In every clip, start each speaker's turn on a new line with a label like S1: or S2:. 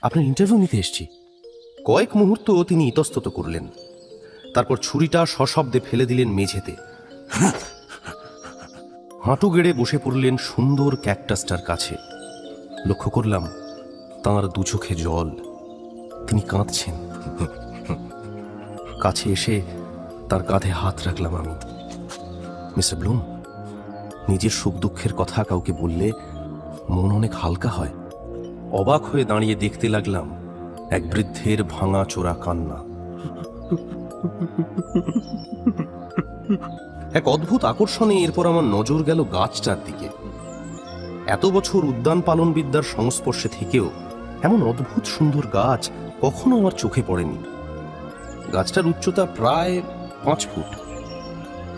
S1: আপনার ইন্টারভিউ নিতে এসেছি। কয়েক মুহূর্ত তিনি ইতস্তত করলেন, তারপর ছুরিটা সশব্দে ফেলে দিলেন মেঝেতে। হাঁটু গেড়ে বসে পড়লেন সুন্দর ক্যাকটাসটার কাছে। লক্ষ্য করলাম তাঁর দু চোখে জল, তিনি কাঁদছেন। কাছে এসে তার কাঁধে হাত রাখলাম আমি। মিস্টার ব্লুম, নিজের সুখ দুঃখের কথা কাউকে বললে মন অনেক হালকা হয়। অবাক হয়ে দাঁড়িয়ে দেখতে লাগলাম এক বৃদ্ধের ভাঙা চোরা কান্না। এক অদ্ভুত আকর্ষণে এরপর আমার নজর গেল গাছটার দিকে। এত বছর উদ্যান পালন বিদ্যার সংস্পর্শে থেকেও এমন অদ্ভুত সুন্দর গাছ কখনো আমার চোখে পড়েনি। গাছটার উচ্চতা প্রায় 5 ফুট।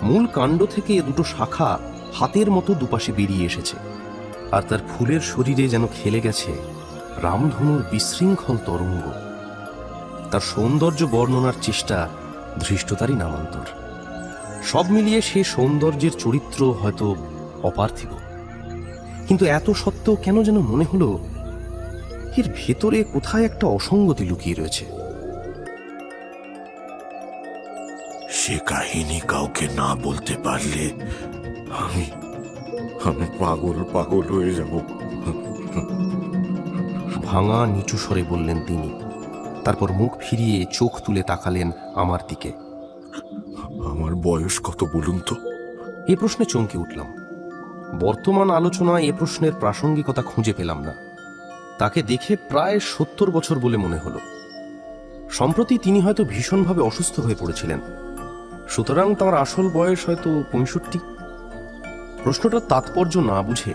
S1: মূল কাণ্ড থেকে দুটো শাখা হাতের মতো দুপাশে বেরিয়ে এসেছে, আর তার ফুলের শরীরে যেন খেলে গেছে রামধনুর বিশৃঙ্খল তরঙ্গ। তার সৌন্দর্য বর্ণনার চেষ্টা ধৃষ্টতারই নামান্তর। সব মিলিয়ে সে সৌন্দর্যের চরিত্র হয়তো অপার্থিব, কিন্তু এত সত্ত্বেও কেন যেন মনে হলো এর ভেতরে কোথায় একটা অসঙ্গতি লুকিয়ে রয়েছে।
S2: সে কাহিনী কাউকে না বলতে পারলে আমি পাগল পাগল হয়ে যাব।
S1: ভাঙা নিচু স্বরে বললেন তিনি, তারপর মুখ ফিরিয়ে চোখ তুলে তাকালেন আমার দিকে।
S2: আমার বয়স কত বলুন তো?
S1: এ প্রশ্নে চমকে উঠলাম। বর্তমান আলোচনায় এ প্রশ্নের প্রাসঙ্গিকতা খুঁজে পেলাম না। তাকে দেখে প্রায় 70 বছর বলে মনে হলো। সম্প্রতি তিনি হয়তো ভীষণভাবে অসুস্থ হয়ে পড়েছিলেন, সুতরাং তাঁর আসল বয়স হয়তো 65। প্রশ্নটার তাৎপর্য না বুঝে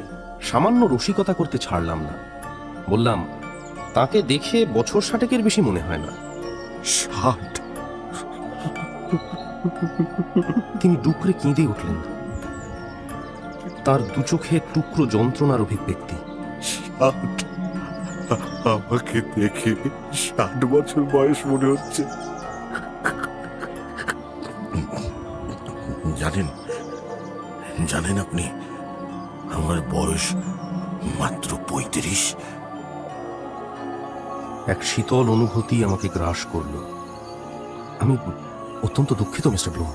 S1: সামান্য রসিকতা করতে ছাড়লাম না। বললাম, তাকে দেখে বছর 60-এর বেশি মনে হয় না।
S2: 60?
S1: তিনি ডুকরে কেঁদে উঠলেন। তার দু চোখে টুকরো যন্ত্রণার অভিব্যক্তি।
S2: 60? আমাকে দেখে 60 বছর বয়স মনে হচ্ছে। জানেন আপনি, আমার বয়স মাত্র 35।
S1: এক শীতল অনুভূতি আমাকে গ্রাস করল। আমি অত্যন্ত দুঃখিত মিস্টার ব্লুম,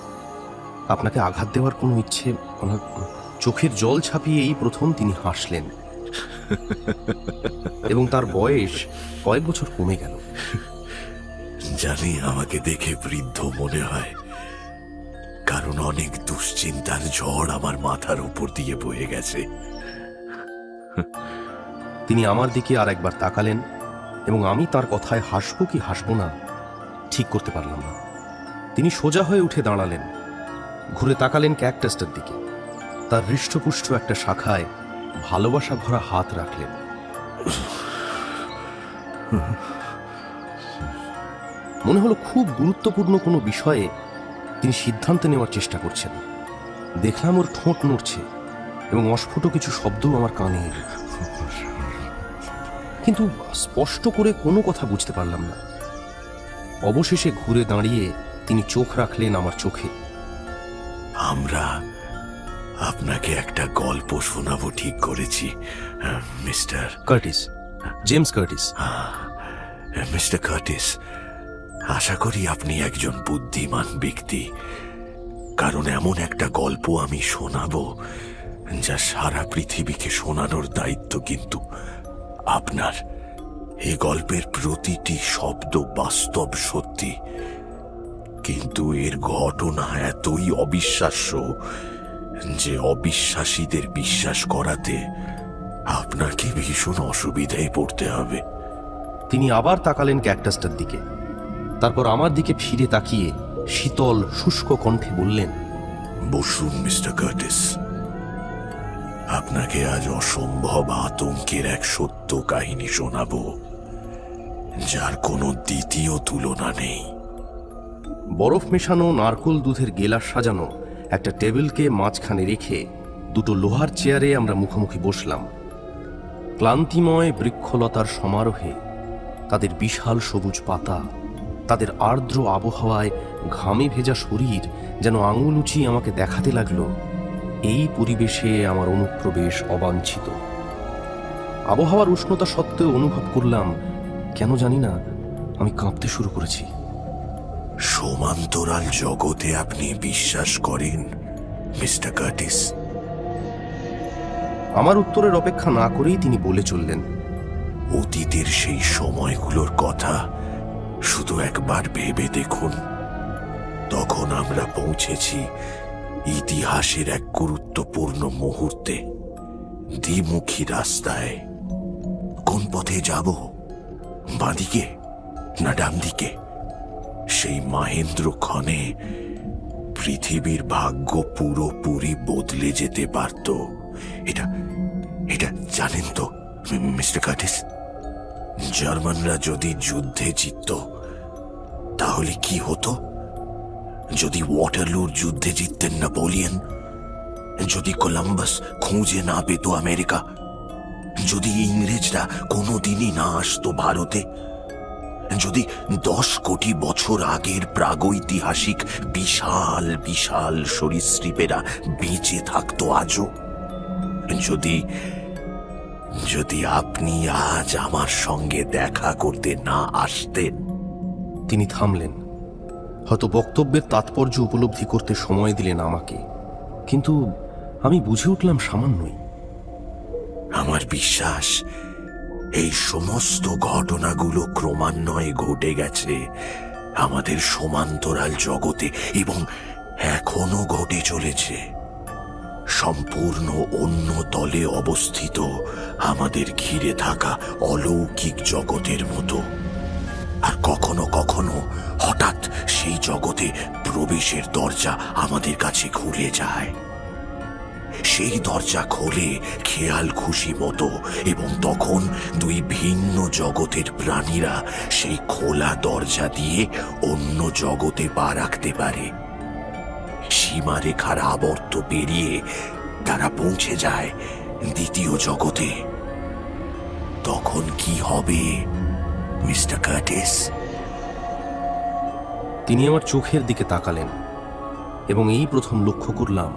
S1: আপনাকে আঘাত দেওয়ার কোনো ইচ্ছে। ওনার চোখের জল ছাপিয়ে এই প্রথম তিনি হাসলেন, এবং তার বয়স কয়েক বছর কমে গেল।
S2: জানি আমাকে দেখে বৃদ্ধ মনে হয়, কারণ অনেক দুশ্চিন্তার ঝড় আমার মাথার উপর দিয়ে বয়ে গেছে।
S1: তিনি আমার দিকে আর একবার তাকালেন, এবং আমি তার কথায় হাসবো কি হাসবো না ঠিক করতে পারলাম না। তিনি সোজা হয়ে উঠে দাঁড়ালেন, ঘুরে তাকালেন ক্যাকটাসটার দিকে। তার হৃষ্টপুষ্ট একটা শাখায় ভালোবাসা ভরা হাত রাখলেন। মনে হলো খুব গুরুত্বপূর্ণ কোনো বিষয়ে তিনি সিদ্ধান্ত নেওয়ার চেষ্টা করছেন। দেখলাম ওর ঠোঁট নড়ছে এবং অস্ফুট কিছু শব্দও আমার কানে এলো, কিন্তু স্পষ্ট করে কোনো কথা বুঝতে পারলাম না। অবশেষে ঘুরে দাঁড়িয়ে তিনি চোখ রাখলেন আমার চোখে।
S2: আমরা আপনাকে একটা গল্প শোনাবো ঠিক করেছি, mister
S1: Curtis, James Curtis.
S2: Mister Curtis, আশা করি আপনি একজন বুদ্ধিমান ব্যক্তি, কারণ এমন একটা গল্প আমি শোনাবো যা সারা পৃথিবীকে শোনানোর দায়িত্ব কিন্তু আপনার। এই গল্পের প্রতিটি শব্দ বাস্তব সত্যি, কিন্তু এর ঘটনা এতই অবিশ্বাস্য যে অবিশ্বাসীদের বিশ্বাস করাতে আপনাকে ভীষণ অসুবিধায় পড়তে হবে।
S1: তিনি আবার তাকালেন ক্যাকটাসটার দিকে, তারপর আমার দিকে ফিরে তাকিয়ে শীতল শুষ্ক কণ্ঠে বললেন,
S2: বসুন মিস্টার কার্টিস। আপনাকে আজ অসম্ভব আতঙ্কের এক সত্য কাহিনী শোনাবো, যার কোনো দ্বিতীয় তুলনা নেই।
S1: বরফ মেশানো নারকোল দুধের গেলাস সাজানো একটা টেবিলকে মাঝখানে রেখে দুটো লোহার চেয়ারে আমরা মুখোমুখি বসলাম। ক্লান্তিময় বৃক্ষলতার সমারোহে তাদের বিশাল সবুজ পাতা, তাদের আর্দ্র আবহাওয়ায় ঘামে ভেজা শরীর যেন আঙুল উঁচিয়ে আমাকে দেখাতে লাগলো এই পরিবেশে আমার অনুপ্রবেশ অবাঞ্ছিত। আবহাওয়ার উষ্ণতা সত্ত্বেও অনুভব করলাম, কেন জানি না, আমি কাঁপতে শুরু করেছি।
S2: সমান্তরাল জগতে আপনি বিশ্বাস করেন মিস্টার কার্টিস?
S1: আমার উত্তরের অপেক্ষা না করেই তিনি বলে চললেন,
S2: অতীতের সেই সময়গুলোর কথা শুধু একবার ভেবে দেখুন। তখন আমরা পৌঁছেছি ইতিহাসের এক গুরুত্বপূর্ণ মুহূর্তে, দ্বিমুখী রাস্তায়। কোন পথে যাব, বাঁদিকে না ডান দিকে? সেই মাহেন্দ্র ক্ষণে পৃথিবীর ভাগ্য পুরোপুরি বদলে যেতে পারত। এটা এটা জানেন তো মিস্টার কার্টিস, জার্মানরা যদি যুদ্ধে জিতত তাহলে কি হতো? যদি ওয়াটারলুর যুদ্ধে জিততেন নেপোলিয়ন, যদি কলম্বাস খুঁজে না পেত আমেরিকা, যদি ইংরেজরা কোনোদিনই না আসতো ভারতে, যদি 10 কোটি বছর আগের প্রাগৈতিহাসিক বিশাল বিশাল সরীসৃপেরা বেঁচে থাকতো আজও, যদি যদি আপনি আজ আমার সঙ্গে দেখা করতে না আসতেন।
S1: তিনি থামলেন, হয়তো বক্তব্যের তাৎপর্য উপলব্ধি করতে সময় দিলেন আমাকে, কিন্তু আমি বুঝে উঠলাম সামান্যই।
S2: আমার বিশ্বাস এই সমস্ত ঘটনাগুলো ক্রমান্বয়ে ঘটে গেছে আমাদের সমান্তরাল জগতে, এবং এখনো ঘটে চলেছে সম্পূর্ণ অন্য তলে অবস্থিত আমাদের ঘিরে থাকা অলৌকিক জগতের মতো। আর কখনো কখনো হঠাৎ সেই জগতে প্রবেশের দরজা আমাদের কাছে খুলে যায়। সেই দরজা খোলে খেয়াল খুশি মতো, এবং তখন দুই ভিন্ন জগতের প্রাণীরা সেই খোলা দরজা দিয়ে অন্য জগতে পা রাখতে পারে। সীমারেখার আবর্ত পেরিয়ে তারা পৌঁছে যায় দ্বিতীয় জগতে। তখন কি হবে মিস্টার কার্টিস?
S1: তিনি আমার চোখের দিকে তাকালেন, এবং এই প্রথম লক্ষ্য করলাম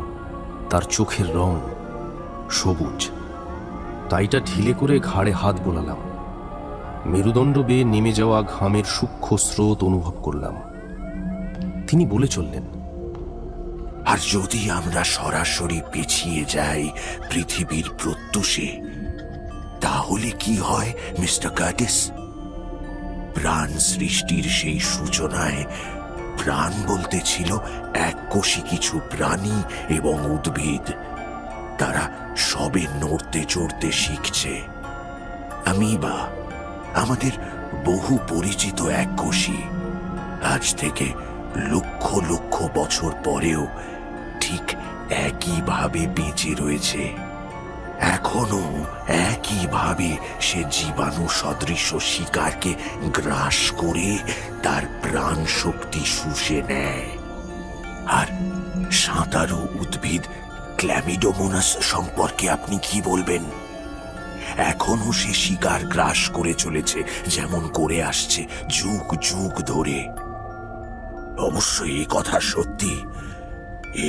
S1: তার চোখের রং সবুজ। তাইটা ঢিলে করে ঘাড়ে হাত বোলালাম। মেরুদণ্ড বেয়ে নেমে যাওয়া ঘামের সূক্ষ্ম স্রোত অনুভব করলাম। তিনি বলে চললেন,
S2: আর যদি আমরা সরাসরি পিছিয়ে যাই পৃথিবীর প্রত্যুষে, তাহলে কি হয় মিস্টার কার্টিস? প্রাণ সৃষ্টির সেই সূচনায় প্রাণ বলতে ছিল এককোষী কিছু প্রাণী এবং উদ্ভিদ। তারা সবে নড়তে চড়তে শিখছে। আমিবা, আমাদের বহু পরিচিত এককোষী, আজ থেকে লক্ষ লক্ষ বছর পরেও ঠিক একইভাবে বেঁচে রয়েছে। এখনো একইভাবে সে জীবাণু সদৃশ শিকারকে গ্রাস করে তার প্রাণ শক্তি শুষে নেয়। আর সাঁতারু উদ্ভিদ ক্ল্যামিডোমোনাস সম্পর্কে আপনি কি বলবেন? এখনো সে শিকার গ্রাস করে চলেছে, যেমন করে আসছে যুগ যুগ ধরে। অবশ্যই এই কথা সত্যি,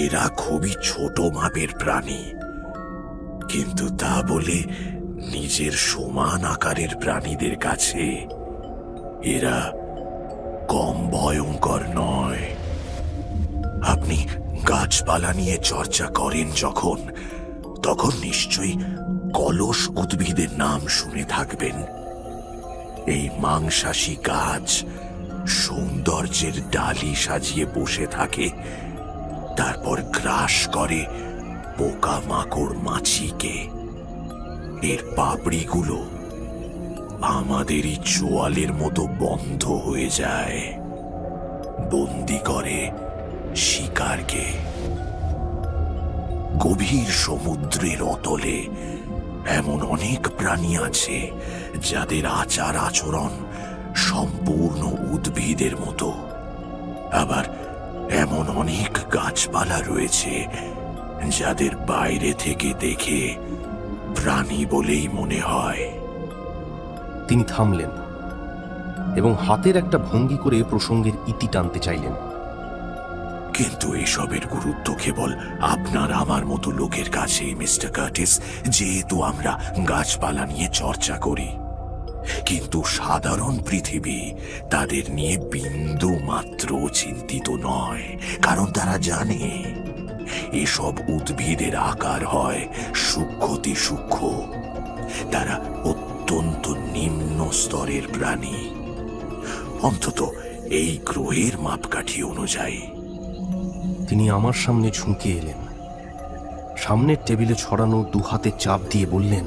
S2: এরা খুবই ছোট মাপের প্রাণী, কিন্তু তা বলে নিজের সমান আকারের প্রাণীদের কাছে এরা কম ভয়ঙ্কর নয়। আপনি গাছপালা নিয়ে চর্চা করেন যখন, তখন নিশ্চয়ই কলস উদ্ভিদের নাম শুনে থাকবেন। এই মাংসাশী গাছ সৌন্দর্যের ডালি সাজিয়ে বসে থাকে, তারপর গ্রাস করে পোকা মাকড় মাছিকে। এর পাপড়িগুলো আমাদেরই চোয়ালের মতো বন্ধ হয়ে যায়, বন্দি করে শিকারকে। গভীর সমুদ্রের অতলে এমন অনেক প্রাণী আছে যাদের আচার আচরণ সম্পূর্ণ উদ্ভিদের মতো। আবার এমন অনেক গাছপালা রয়েছে যাদের বাইরে থেকে দেখে প্রাণী বলেই মনে হয়।
S1: তিনি থামলেন এবং হাতের একটা ভঙ্গি করে প্রসঙ্গের ইতি টানতে চাইলেন।
S2: কিন্তু এসবের গুরুত্ব কেবল আপনার আমার মতো লোকের কাছে, মিস্টার কার্টিস, যেহেতু আমরা গাছপালা নিয়ে চর্চা করি। কিন্তু সাধারণ পৃথিবী তাদের নিয়ে বিন্দু মাত্র চিন্তিত নয়, কারণ তারা জানে এসব উদ্ভিদের আকার হয় সূক্ষ্মতি সূক্ষ্ম। তারা অত্যন্ত নিম্ন স্তরের প্রাণী, অন্তত এই গ্রহের মাপকাঠি অনুযায়ী।
S1: তিনি আমার সামনে ঝুঁকে এলেন, সামনের টেবিলে ছড়ানো দুহাতে চাপ দিয়ে বললেন,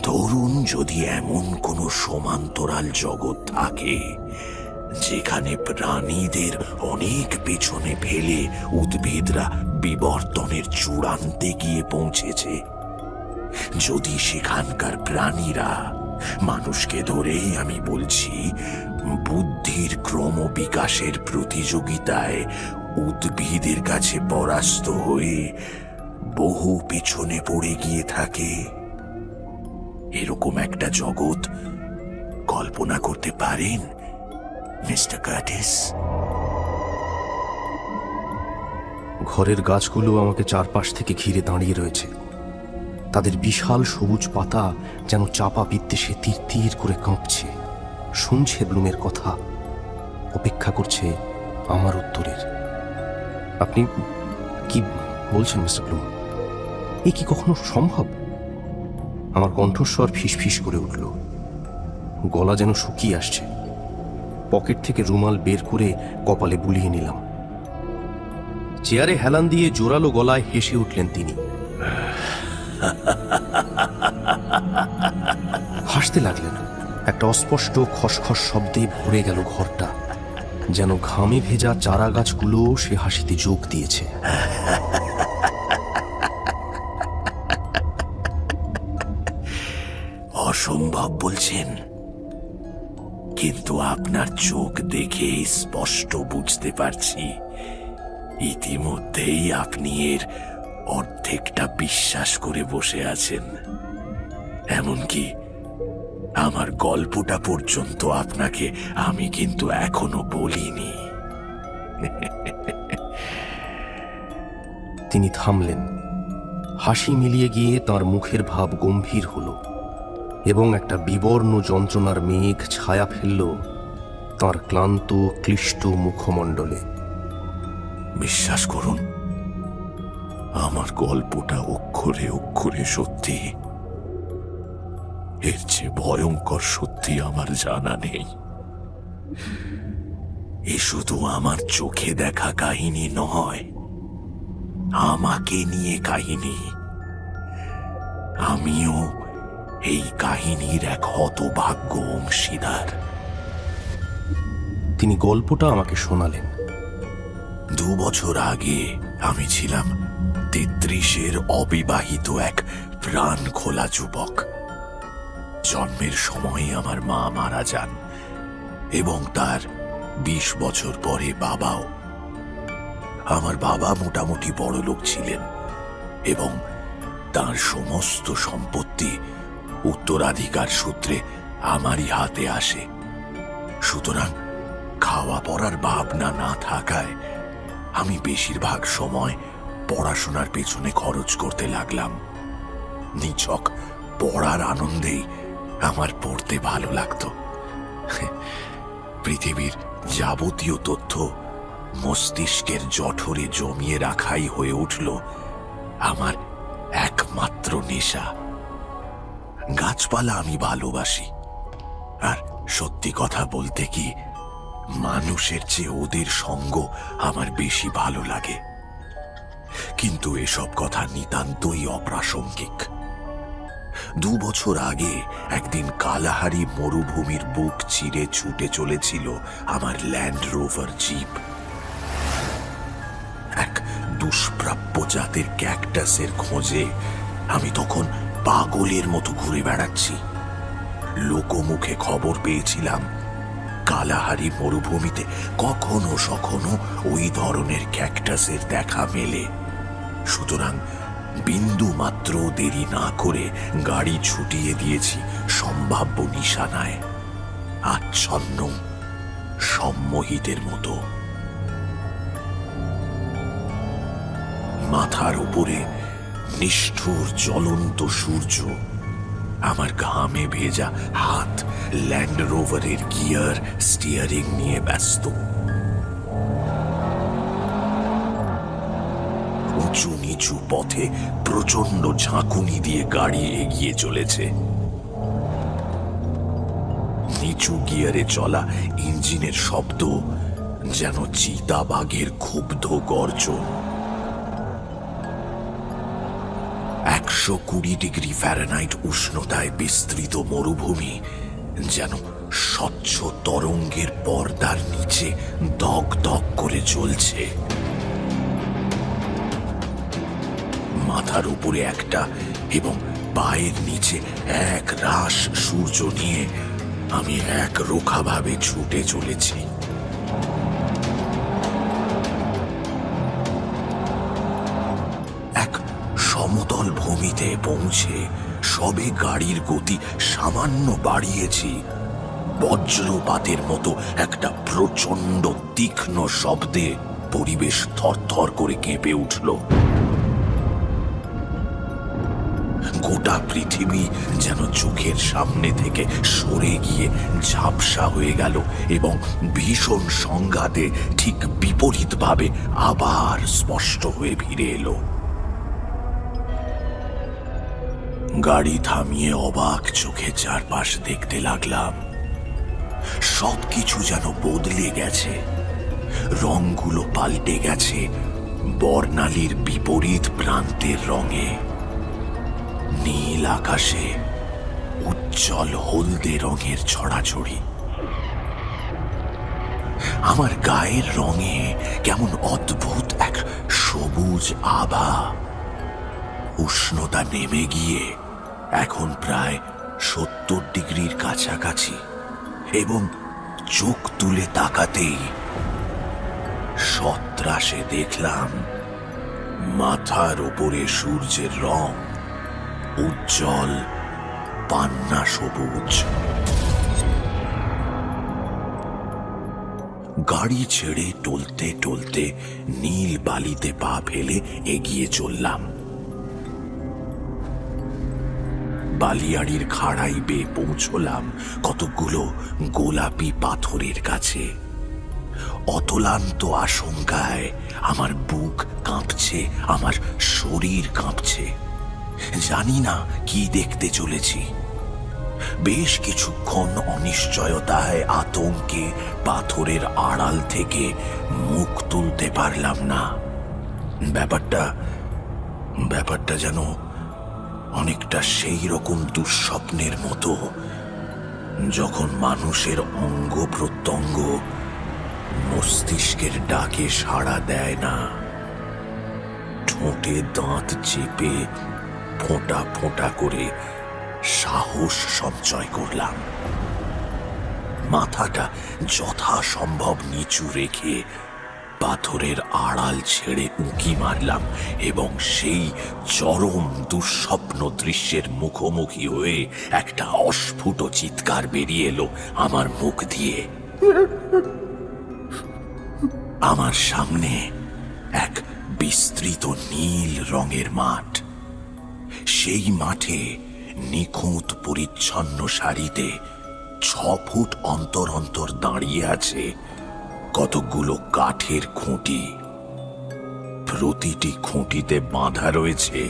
S2: ধরুন যদি এমন কোনো সমান্তরাল জগৎ থাকে যেখানে প্রাণীদের অনেক পেছনে ফেলে উদ্ভিদরা বিবর্তনের চূড়ান্তে গিয়ে পৌঁছেছে, যদি সেখানকার প্রাণীরা, মানুষকে ধরেই আমি বলছি, বুদ্ধির ক্রমবিকাশের প্রতিযোগিতায় উদ্ভিদের কাছে পরাস্ত হয়ে বহু পিছনে পড়ে গিয়ে থাকে, এরকম একটা জগৎ কল্পনা করতে পারেন মিস্টার কার্টিস?
S1: ঘরের গাছগুলো আমাকে চারপাশ থেকে ঘিরে দাঁড়িয়ে রয়েছে। তাদের বিশাল সবুজ পাতা যেন চাপা বিদ্বেষে তীর তীর করে কাঁপছে, শুনছে ব্লুমের কথা, অপেক্ষা করছে আমার উত্তরের। আপনি কি বলছেন মিস্টার ব্লুম? এ কি কখনো সম্ভব? আমার কণ্ঠস্বর ফিসফিস করে উঠল, গলা যেন শুকিয়ে আসছে। পকেট থেকে রুমাল বের করে কপালে বুলিয়ে নিলাম। চেয়ারে হেলান দিয়ে জোরালো গলায় হেসে উঠলেন তিনি। হাসতে লাগলেন। একটা অস্পষ্ট খসখস শব্দে ভরে গেল ঘরটা, যেন ঘামে ভেজা চারা গাছগুলো সে হাসিতে যোগ দিয়েছে।
S2: অসম্ভব বলছেন, কিন্তু আপনার চোখ দেখে স্পষ্ট বুঝতে পারছি ইতিমধ্যেই আপনি এর অর্ধেকটা বিশ্বাস করে বসে আছেন। এমনকি আমার গল্পটা পর্যন্ত আপনাকে আমি কিন্তু এখনো বলিনি।
S1: তিনি থামলেন। হাসি মিলিয়ে গিয়ে তার মুখের ভাব গম্ভীর হলো এবং একটা বিবর্ণ যন্ত্রণার মেঘ ছায়া ফেলল তার ক্লান্ত ক্লিষ্ট মুখমণ্ডলে।
S2: বিশ্বাস করুন, আমার গল্পটা অক্ষরে অক্ষরে সত্যি। এর চেয়ে ভয়ঙ্কর সত্যি আমার জানা নেই। এ শুধু আমার চোখে দেখা কাহিনী নয়, আমাকে নিয়ে কাহিনী। আমিও এই কাহিনীর এক হতভাগ্য অংশীদার।
S1: তিনি গল্পটা আমাকে শোনালেন।
S2: 2 বছর আগে আমি ছিলাম 33-এর অবিবাহিত এক প্রাণ খোলা যুবক। জন্মের সময় আমার মা মারা যান এবং তার 20 বছর পরে বাবাও। আমার বাবা মোটামুটি বড়লোক ছিলেন এবং তার সমস্ত সম্পত্তি উত্তরাধিকার সূত্রে আমারই হাতে আসে। সুতরাং খাওয়া পড়ার ভাবনা না থাকায় আমি বেশিরভাগ সময় পড়াশোনার পেছনে খরচ করতে লাগলাম। নিছক পড়ার আনন্দেই আমার পড়তে ভালো লাগতো। পৃথিবীর যাবতীয় তথ্য মস্তিষ্কের জঠরে জমিয়ে রাখাই হয়ে উঠল আমার একমাত্র নেশা। গাছপালা আমি ভালোবাসি, আর সত্যি কথা বলতে কি, মানুষের চেয়ে ওদের সঙ্গ আমার বেশি ভালো লাগে। কিন্তু এসব কথা নিতান্তই অপ্রাসঙ্গিক। 2 বছর আগে একদিন কালাহারি মরুভূমির বুক চিরে ছুটে চলেছিল আমার ল্যান্ড রোভার জিপ। এক দুষ্প্রাপ্য জাতের ক্যাকটাসের খোঁজে আমি তখন পাগলের মতো ঘুরে বেড়াচ্ছি। লোকমুখে খবর পেয়েছিলাম কালাহারি মরুভূমিতে কখনো সখনো ওই ধরনের ক্যাকটাসের দেখা মেলে। সুতরাং বিন্দু মাত্র দেরি না করে গাড়ি ছুটিয়ে দিয়েছি সম্ভাব্য নিশানায়, আচ্ছন্ন সম্মোহিতের মতো। মাথার উপরে নিষ্ঠুর জ্বলন্ত সূর্য, আমার ঘামে ভেজা হাত ল্যান্ড রোভারের গিয়ার স্টিয়ারিং নিয়ে ব্যস্ত। উঁচু নিচু পথে প্রচন্ড ঝাঁকুনি দিয়ে গাড়ি এগিয়ে চলেছে। নিচু গিয়ারে চলা ইঞ্জিনের শব্দ যেন চিতাবাঘের ক্ষুব্ধ গর্জন। 120 ডিগ্রি ফ্যারেনহাইট উষ্ণতায় বিস্তৃত মরুভূমি যেন স্বচ্ছ তরঙ্গের পর্দার নিচে দগ দগ করে জ্বলছে। মাথার উপরে একটা এবং পায়ের নিচে এক রাশ সূর্য নিয়ে আমি এক রোখাভাবে ছুটে চলেছি। এক সমতল ভূমিতে পৌঁছে সবে গাড়ির গতি সামান্য বাড়িয়েছি, বজ্রপাতের মতো একটা প্রচন্ড তীক্ষ্ণ শব্দে পরিবেশ থরথর করে কেঁপে উঠল। গোটা পৃথিবী যেন চোখের সামনে থেকে সরে গিয়ে ঝাপসা হয়ে গেল এবং ভীষণ সংঘাতে ঠিক বিপরীতভাবে আবার স্পষ্ট হয়ে ফিরে এলো। গাড়ি থামিয়ে অবাক চোখে চারপাশ দেখতে লাগলাম। সবকিছু যেন বদলে গেছে, রংগুলো পাল্টে গেছে বর্ণালীর বিপরীত প্রান্তের রঙে। নীল আকাশে উজ্জ্বল হলদে রঙের ছড়াছড়ি। আমার গায়ের রঙে কেমন অদ্ভুত এক সবুজ আভা। উষ্ণতা নেমে গিয়ে এখন প্রায় 70 ডিগ্রির কাছাকাছি এবং চোখ তুলে তাকাতেই সত্রাসে দেখলাম মাথার উপরে সূর্যের রং উজ্জ্বল পান্না সবুজ। গাড়ি ছেড়ে টলতে টলতে নীল বালিতে পা ফেলে এগিয়ে চললাম। বালিয়াড়ির খাড়াই বেয়ে পৌঁছলাম কতগুলো গোলাপি পাথরের কাছে। অতলান্ত আশঙ্কায় আমার বুক কাঁপছে, আমার শরীর কাঁপছে। জানি না কি দেখতে চলেছি। বেশ কিছুক্ষণ অনিশ্চয়তায় আতঙ্কে পাথরের আড়াল থেকে মুখ তুলতে পারলাম না। ব্যাপারটা যেন অনেকটা সেই রকম দুঃস্বপ্নের মতো যখন মানুষের অঙ্গ প্রত্যঙ্গ মস্তিষ্কের ডাকে সাড়া দেয় না। ঠোঁটে দাঁত চেপে ফোঁটা ফোঁটা করে সাহস সঞ্চয় করলাম। মাথাটা যথাসম্ভব নিচু রেখে পাথরের আড়াল ছেড়ে উঁকি মারলাম এবং সেই চরম দুঃস্বপ্ন দৃশ্যের মুখোমুখি হয়ে একটা অস্ফুট চিৎকার বেরিয়ে এলো আমার মুখ দিয়ে। আমার সামনে এক বিস্তৃত নীল রঙের মাঠ। সেই মাঠে নিখুঁত পরিচ্ছন্ন সারিতে 6 ফুট অন্তর অন্তর দাঁড়িয়ে আছে কতগুলো কাঠের খুঁটি। প্রতিটি খুঁটিতে বাঁধা রয়েছে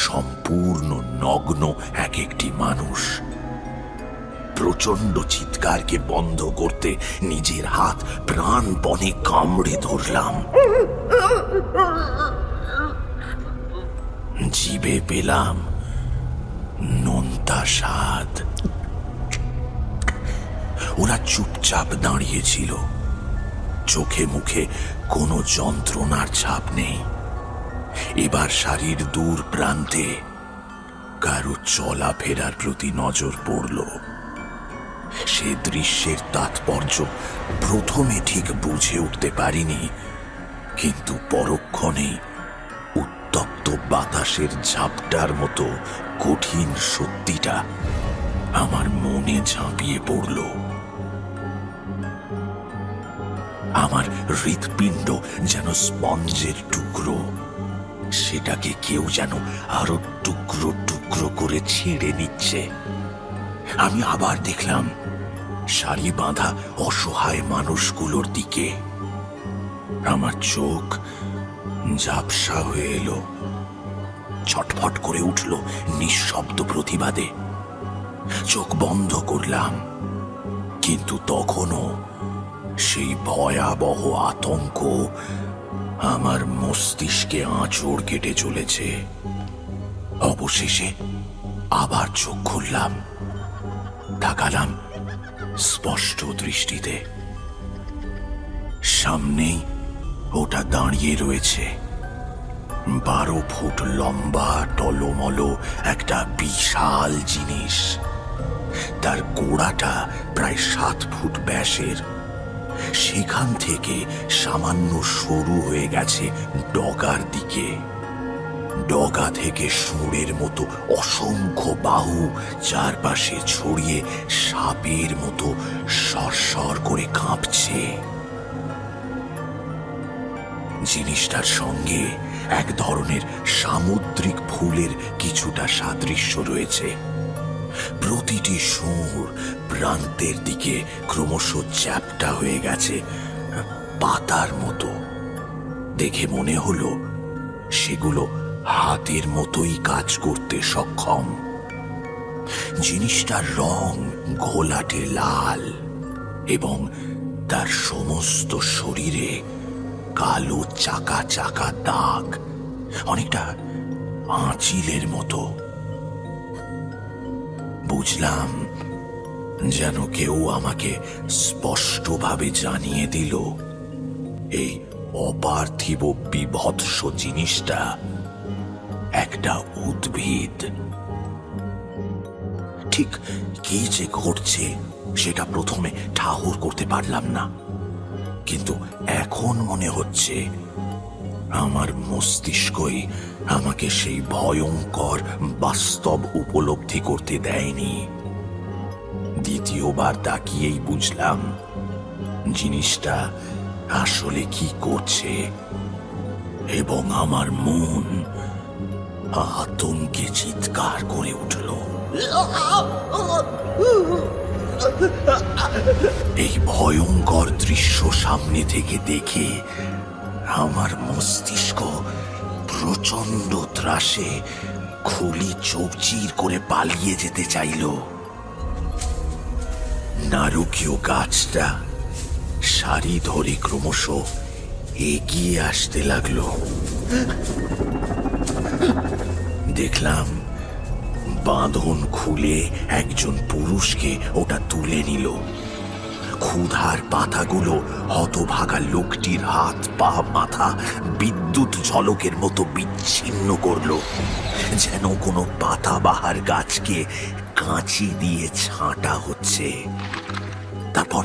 S2: সম্পূর্ণ নগ্ন এক একটি মানুষ। প্রচন্ড চিৎকারকে বন্ধ করতে নিজের হাত প্রাণপণে কামড়ে ধরলাম। জিভে পেলাম নোনতা স্বাদ। ওরা চুপচাপ দাঁড়িয়েছিল, চোখে মুখে কোনো যন্ত্রণার ছাপ নেই। এবার সারির দূর প্রান্তে কারো চলাফেরার প্রতি নজর পড়ল। সে দৃশ্যের তাৎপর্য প্রথমে ঠিক বুঝে উঠতে পারিনি, কিন্তু পরক্ষণেই উত্তপ্ত বাতাসের ঝাপটার মতো কঠিন সত্যিটা আমার মনে ঝাঁপিয়ে পড়ল। আমার হৃৎপিণ্ড যেন স্পঞ্জের টুকরো সেটাকে কেউ যেন আরো টুকরো টুকরো করে ছিঁড়ে নিচ্ছে। আমি আবার দেখলাম সারি বাঁধা অসহায় মানুষগুলোর দিকে। আমার চোখ ঝাপসা হয়ে এলো, ছটফট করে উঠল নিঃশব্দ প্রতিবাদে। চোখ বন্ধ করলাম, কিন্তু তখনও সেই ভয়াবহ আতঙ্ক আমার মস্তিষ্কে আঁচড় কেটে চলেছে। অবশেষে আবার চোখ খুললাম, তাকালাম স্পষ্ট দৃষ্টিতে। সামনেই ওটা দাঁড়িয়ে রয়েছে, 12 ফুট লম্বা টলমলো একটা বিশাল জিনিস। তার গোড়াটা প্রায় 7 ফুট ব্যাসের। সেখান থেকে সামান্য সরু হয়ে গেছে ডগার দিকে। ডগা থেকে শুঁড়ের মতো অসংখ্য বাহু চারপাশে ছড়িয়ে সাপের মতো সরসর করে কাঁপছে। জিনিসটার সঙ্গে এক ধরনের সামুদ্রিক ফুলের কিছুটা সাদৃশ্য রয়েছে। প্রতিটি শুঁড় প্রান্তের দিকে ক্রমশ চ্যাপ্টা হয়ে গেছে, পাতার মতো। দেখে মনে হলো সেগুলো হাতের মতোই কাজ করতে সক্ষম। জিনিসটার রং ঘোলাটে লাল এবং তার সমস্ত শরীরে কালো চাকা চাকা দাগ, অনেকটা আঁচিলের মতো। বুঝলাম যেন কেউ আমাকে স্পষ্টভাবে জানিয়ে দিল এই অপার্থিব বিভৎস জিনিসটা একটা উদ্ভিদ। ঠিক কি যে ঘটছে সেটা প্রথমে ঠাহর করতে পারলাম না, কিন্তু এখন মনে হচ্ছে আমার মস্তিষ্কই আমাকে সেই ভয়ঙ্কর বাস্তব উপলব্ধি করতে দেয়নি। দ্বিতীয়বার তাকিয়েই বুঝলাম জিনিসটা আসলে কি করছে, এবং আমার মন আতঙ্কে চিৎকার করে উঠল। এই ভয়ঙ্কর দৃশ্য সামনে থেকে দেখে আমার মস্তিষ্ক প্রচন্ড ত্রাসে খুলি চৌচির করে পালিয়ে যেতে চাইল। নারকীয় গাছটা সারি ধরে ক্রমশ এগিয়ে আসতে লাগলো। দেখলাম বাঁধন খুলে একজন পুরুষকে ওটা তুলে নিল। ক্ষুধার পাতাগুলো হতভাগা লোকটির হাত পা মাথা বিদ্যুৎ ঝলকের মতো বিচ্ছিন্ন করলো, যেন কোনো পাতাবাহার গাছকে কাঁচি দিয়ে ছাঁটা হচ্ছে। তারপর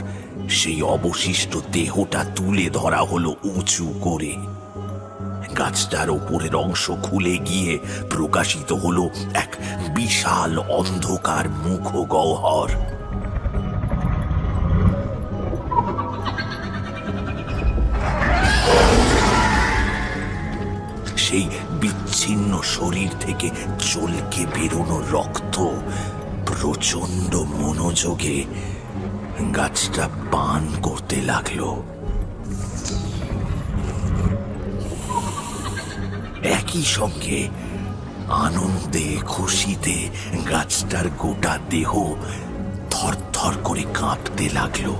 S2: সেই অবশিষ্ট দেহটা তুলে ধরা হলো উঁচু করে। গাছটার ওপরের অংশ খুলে গিয়ে প্রকাশিত হলো এক বিশাল অন্ধকার মুখ গহ্বর। সেই বিচ্ছিন্ন শরীর থেকে চলকে বেরোনো রক্ত প্রচন্ড মনোযোগে গাছটা পান করতে লাগলো। একই সঙ্গে আনন্দে খুশিতে গাছটার গোটা দেহ থরথর করে কাঁপতে লাগলো।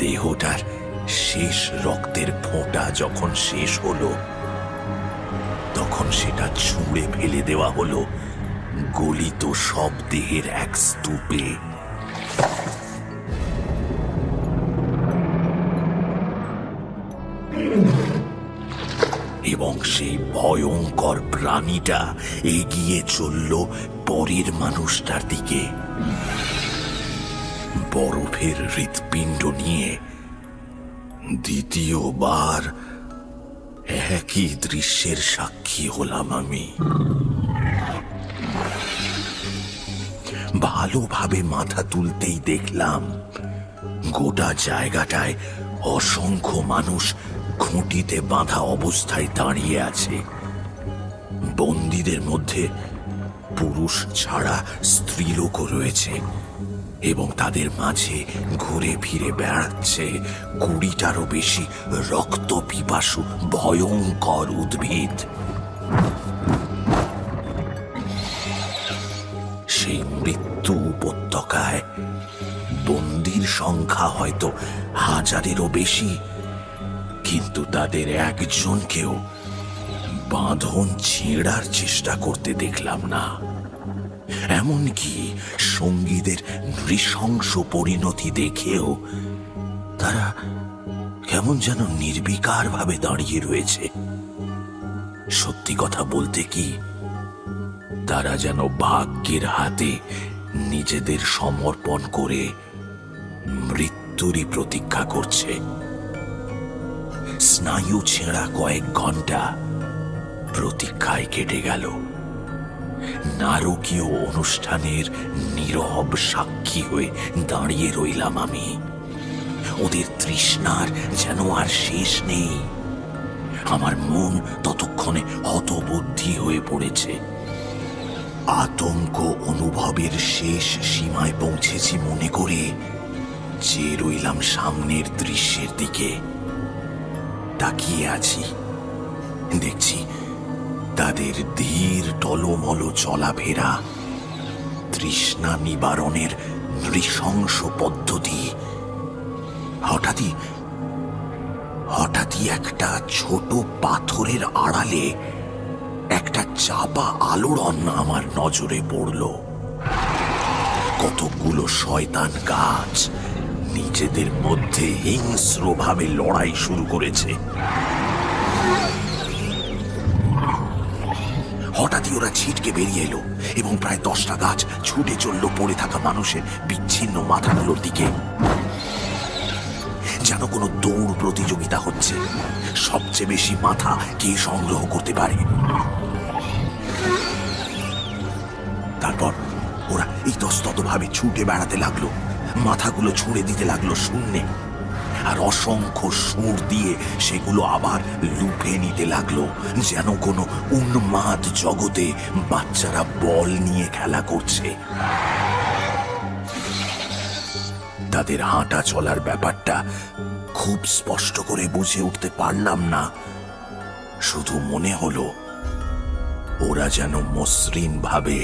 S2: দেহটার শেষ রক্তের ফোঁটা যখন শেষ হলো, তখন সেটা ছুঁড়ে ফেলে দেওয়া হলো গলিত সব দেহের এক স্তূপে। এবং সেই ভয়ঙ্কর প্রাণীটা এগিয়ে চলল পরের মানুষটার দিকে। বরফের হৃৎপিণ্ড নিয়ে দ্বিতীয়বার একই দৃশ্যের সাক্ষী হলাম আমি। ভালোভাবে মাথা তুলতেই দেখলাম গোটা জায়গাটায় অসংখ্য মানুষ খুঁটিতে বাঁধা অবস্থায় দাঁড়িয়ে আছে। বন্দীদের মধ্যে পুরুষ ছাড়া স্ত্রীলোকও রয়েছে এবং তাদের মাঝে ঘুরে ফিরে বেড়াচ্ছে 20টারও বেশি রক্ত পিপাসু ভয়ঙ্কর উদ্ভিদ। সেই মৃত্যু উপত্যকায় বন্দির সংখ্যা হয়তো 1000-এরও বেশি, কিন্তু তাদের একজনকেও বাঁধন ছেঁড়ার চেষ্টা করতে দেখলাম না। এমনকি সঙ্গীদের নৃশংস পরিণতি দেখেও তারা কেমন যেন নির্বিকার ভাবে দাঁড়িয়ে রয়েছে। সত্যি কথা বলতে কি, তারা যেন ভাগ্যের হাতে নিজেদের সমর্পণ করে মৃত্যুরই প্রতীক্ষা করছে। স্নায়ু ছেঁড়া কয়েক ঘন্টা প্রতীক্ষায় কেটে গেল। নারকীয় অনুষ্ঠানের নীরব সাক্ষী হয়ে দাঁড়িয়ে রইলাম আমি। ওদের তৃষ্ণার যেন আর শেষ নেই। আমার মন ততক্ষণে হতবুদ্ধি হয়ে পড়েছে। আতঙ্ক অনুভবের শেষ সীমায় পৌঁছেছি মনে করে চেয়ে রইলাম সামনের দৃশ্যের দিকে। তাকিয়ে আছি, দেখছি তাদের ধীর টলমল চলাফেরা, তৃষ্ণা নিবারণের নৃশংস পদ্ধতি। হঠাৎই একটা ছোট পাথরের আড়ালে একটা চাপা আলোড়ন আমার নজরে পড়ল। কতগুলো শয়তান গাছ নিজেদের মধ্যে হিংস্রভাবে লড়াই শুরু করেছে। হঠাৎই ওরা ছিটকে বেরিয়ে এলো এবং প্রায় 10টা গাছ ছুটে চলল পড়ে থাকা মানুষের বিচ্ছিন্ন মাথাগুলোর দিকে। যেন কোনো দৌড় প্রতিযোগিতা হচ্ছে, সবচেয়ে বেশি মাথা কে সংগ্রহ করতে পারে। তারপর ওরা ইতস্ততভাবে ছুটে বেড়াতে লাগলো, মাথাগুলো ছুঁড়ে দিতে লাগলো শূন্যে, আর অসংখ্য সুর দিয়ে সেগুলো আবার লুফে নিতে লাগলো, যেন কোনো উন্মাদ জগতে বাচ্চারা বল নিয়ে খেলা করছে। তাদের হাঁটা চলার ব্যাপারটা খুব স্পষ্ট করে বুঝে উঠতে পারলাম না। শুধু মনে হলো ওরা যেন মসৃণ ভাবে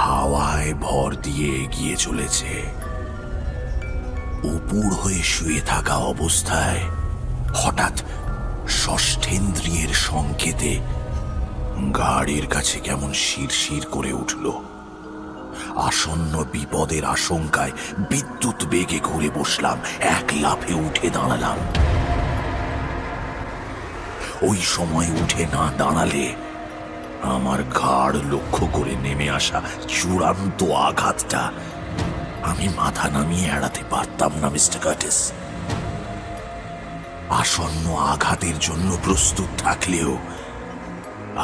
S2: হাওয়ায় ভর দিয়ে এগিয়ে চলেছে। উপুড় হয়ে শুয়ে থাকা অবস্থায় হঠাৎ ষষ্ঠেন্দ্রিয়ের সংকেতে গাড়ির কাছে কেমন শিরশির করে উঠল। আসন্ন বিপদের আশঙ্কায় বিদ্যুৎ বেগে ঘুরে বসলাম, এক লাফে উঠে দাঁড়ালাম। ওই সময় উঠে না দাঁড়ালে আমার ঘাড় লক্ষ্য করে নেমে আসা চূড়ান্ত আঘাতটা আমি মাথা নামিয়ে এড়াতে পারতাম না মিস্টার কার্টিস। আসন্ন আঘাতের জন্য প্রস্তুত থাকলেও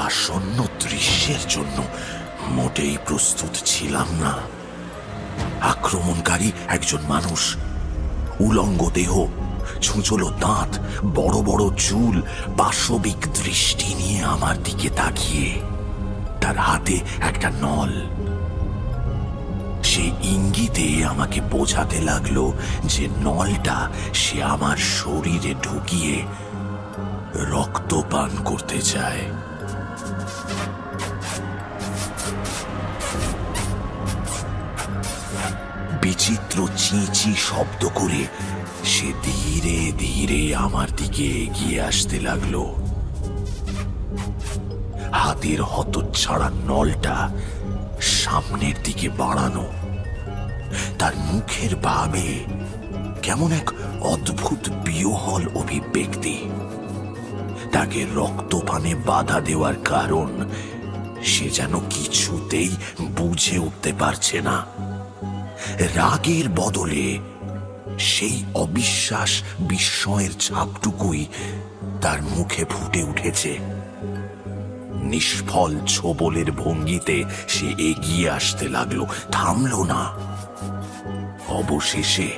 S2: আসন্ন দৃশ্যের জন্য মোটেই প্রস্তুত ছিলাম না। আক্রমণকারী একজন মানুষ, উলঙ্গ দেহ, ছুঁচলো দাঁত, বড় বড় চুল, পাশবিক দৃষ্টি নিয়ে আমার দিকে তাকিয়ে, তার হাতে একটা নল। সে ইঙ্গিতে আমাকে বোঝাতে লাগলো যে নলটা সে আমার শরীরে ঢুকিয়ে রক্ত পান করতে চায়। বিচিত্র চিঁচি শব্দ করে সে ধীরে ধীরে আমার দিকে এগিয়ে আসতে লাগলো। হাতের হতচ্ছাড়া নলটা সামনের দিকে বাড়ানো। তার মুখের ভাবে কেমন এক অদ্ভুত বিহ্বল অভিব্যক্তি। তাকে রক্তপানে বাধা দেওয়ার কারণ সে যেন কিছুতেই বুঝে উঠতে পারছে না। রাগের বদলে সেই অবিশ্বাস বিস্ময়ের ছাপটুকুই তার মুখে ফুটে উঠেছে। নিষ্ফল ছোবলের ভঙ্গিতে সে এগিয়ে আসতে লাগলো, থামলো না। অবশেষে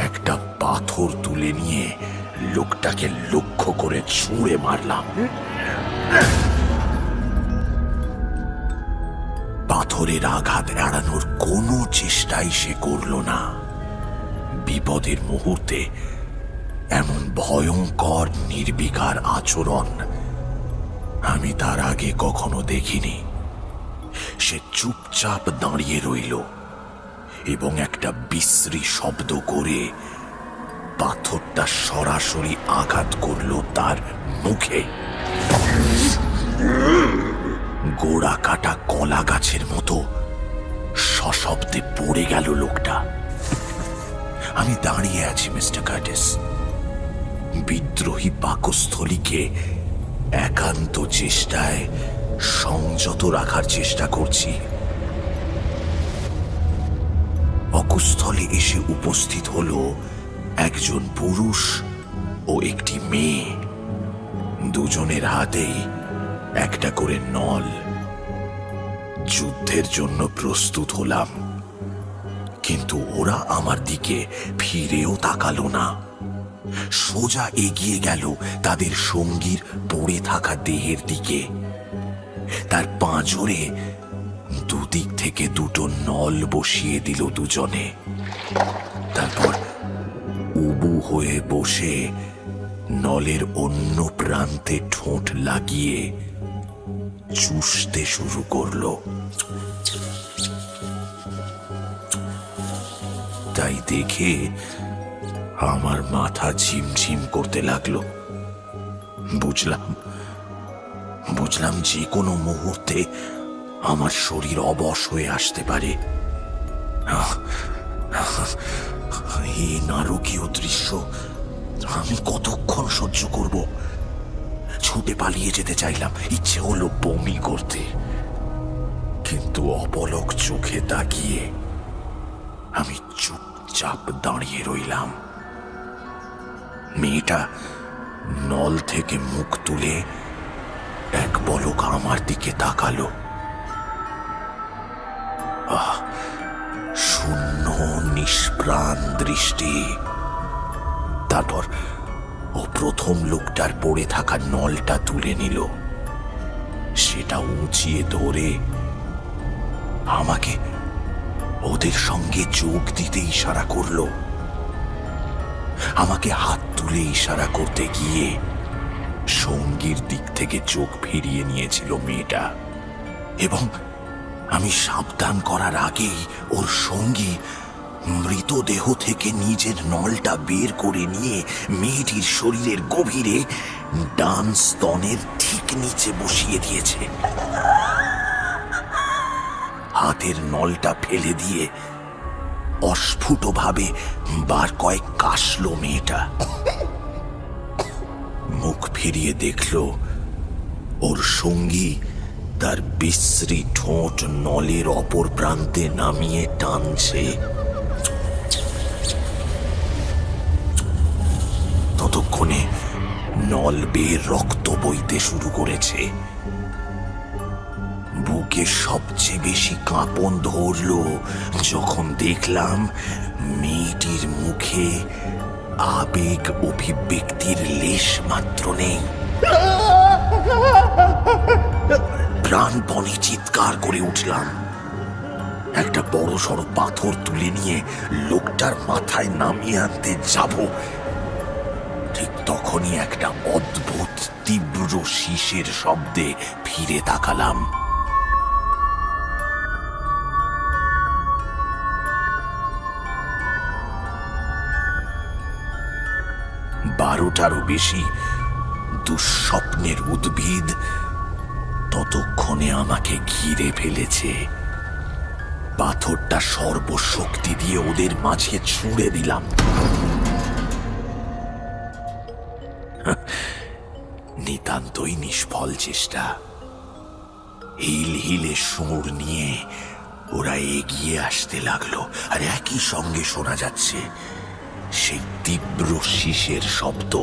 S2: একটা পাথর তুলে নিয়ে লোকটাকে লক্ষ্য করে ছুঁড়ে মারলাম। পাথরের আঘাত এড়ানোর কোনো চেষ্টাই সে করল না। বিপদের মুহূর্তে এমন ভয়ঙ্কর নির্বিকার আচরণ আমি তার আগে কখনো দেখিনি। সে চুপচাপ দাঁড়িয়ে রইল এবং একটা বিশ্রী শব্দ করে পাথরটা সরাসরি আঘাত করল তার মুখে। গোড়া কাটা কলা গাছের মতো সশব্দে পড়ে গেল লোকটা। আমি দাঁড়িয়ে আছি মিস্টার কার্টিস, বিদ্রোহী পাকস্থলীকে একান্ত চেষ্টায় সংযত রাখার চেষ্টা করছি। পাকস্থলে এসে উপস্থিত হলো একজন পুরুষ ও একটি মেয়ে। দুজনের হাতেই একটা করে নল। যুদ্ধের জন্য প্রস্তুত হলাম, কিন্তু ওরা আমার দিকে ফিরেও তাকালো না। সোজা এগিয়ে গেল তাদের সঙ্গীর পড়ে থাকা দেহের দিকে। তার পাঁজরে দুদিক থেকে দুটো নল বসিয়ে দিল দুজনে। তারপর উবু হয়ে বসে নলের অন্য প্রান্তে ঠোঁট লাগিয়ে চুষতে শুরু করলো। তাই দেখে আমার মাথা ঝিমঝিম করতে লাগলো। বুঝলাম যে কোনো মুহূর্তে আমার শরীর অবশ হয়ে আসতে পারে। এই নারকীয় দৃশ্য আমি কতক্ষণ সহ্য করব? ছুটে পালিয়ে যেতে চাইলাম, ইচ্ছে হলো বমি করতে, কিন্তু অপলক চোখে তাকিয়ে আমি চুপচাপ দাঁড়িয়ে রইলাম। মেয়েটা নল থেকে মুখ তুলে এক পলক আমার দিকে তাকালো। শূন্য নিষ্প্রাণ দৃষ্টি। তারপর ও প্রথম লোকটার পড়ে থাকা নলটা তুলে নিল। সেটা উঁচিয়ে ধরে আমাকে ওদের সঙ্গে যোগ দিতে ইশারা করলো। আমাকে হাত তুলে ইশারা করতে গিয়ে সঙ্গীর দিক থেকে চোখ ফিরিয়ে নিয়েছিল মেয়েটা, এবং আমি সাবধান করার আগেই ওর সঙ্গী মৃতদেহ থেকে নিজের নলটা বের করে নিয়ে মেয়েটির শরীরের গভীরে ডান স্তনের ঠিক নিচে বসিয়ে দিয়েছে। হাতের নলটা ফেলে দিয়ে অস্ফুটভাবে বার কয়েক কাশল মেয়েটা। মুখ ফিরিয়ে দেখল ওর সঙ্গী তার বিশ্রী ঠোঁট নলের অপর প্রান্তে নামিয়ে টানছে। ততক্ষণে নল বেয়ে রক্ত বইতে শুরু করেছে। বুকে সবচেয়ে বেশি কাঁপন ধরল যখন দেখলাম মেয়েটির মুখে আবেগ অভিব্যক্তির লেশ মাত্র নেই। প্রাণপণে চিৎকার করে উঠলাম। একটা বড় সড়ো পাথর তুলে নিয়ে লোকটার মাথায় নামিয়ে আনতে যাব, ঠিক তখনই একটা অদ্ভুত তীব্র শীষের শব্দে ফিরে তাকালাম। বারোটারও বেশি দুঃস্বপ্নের উদ্ভিদ ততক্ষণে আমাকে ঘিরে ফেলেছে। পাথরটা সর্বশক্তি দিয়ে ওদের মাঝে ছুঁড়ে দিলাম। নিতান্তই নিষ্ফল চেষ্টা। হিল হিলে সুর নিয়ে ওরা এগিয়ে আসতে লাগলো, আর একই সঙ্গে শোনা যাচ্ছে সেই তীব্র শীষের শব্দ।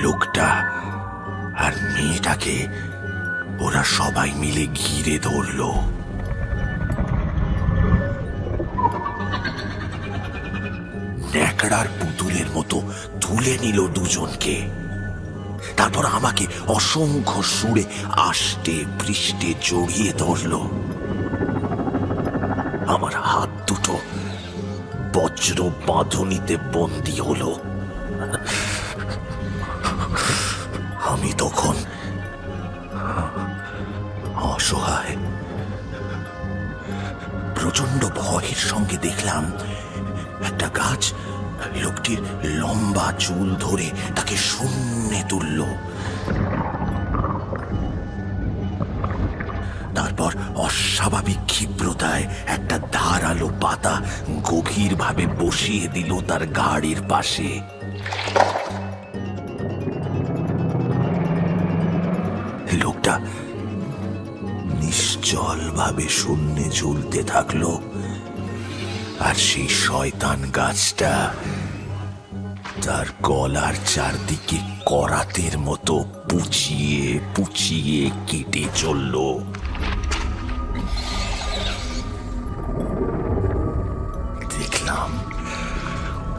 S2: লোকটা আর মেয়েটাকে ওরা সবাই মিলে ঘিরে ধরল। ন্যাকড়ার পুতুলের মতো তুলে নিল দুজনকে। তারপর আমাকে অসংখ্য সুরে আষ্টে পৃষ্ঠে জড়িয়ে ধরল। আমার হাত দুটো বজ্র বাঁধনিতে বন্দী হলো। আমি তখন অসহায়। প্রচন্ড ভয়ের সঙ্গে দেখলাম একটা গাছ লোকটির লম্বা চুল ধরে তাকে শূন্যে তুলল। তারপর অস্বাভাবিক ক্ষিপ্রতায় একটা ধারালো পাতা গভীরভাবে বসিয়ে দিল তার ঘাড়ের পাশে। লোকটা নিশ্চলভাবে শূন্যে ঝুলতে থাকলো, আর সেই শয়তান গাছটা তার গলার চারদিকে করাতের মতো পুচিয়ে পুচিয়ে কেটে চলল। দেখলাম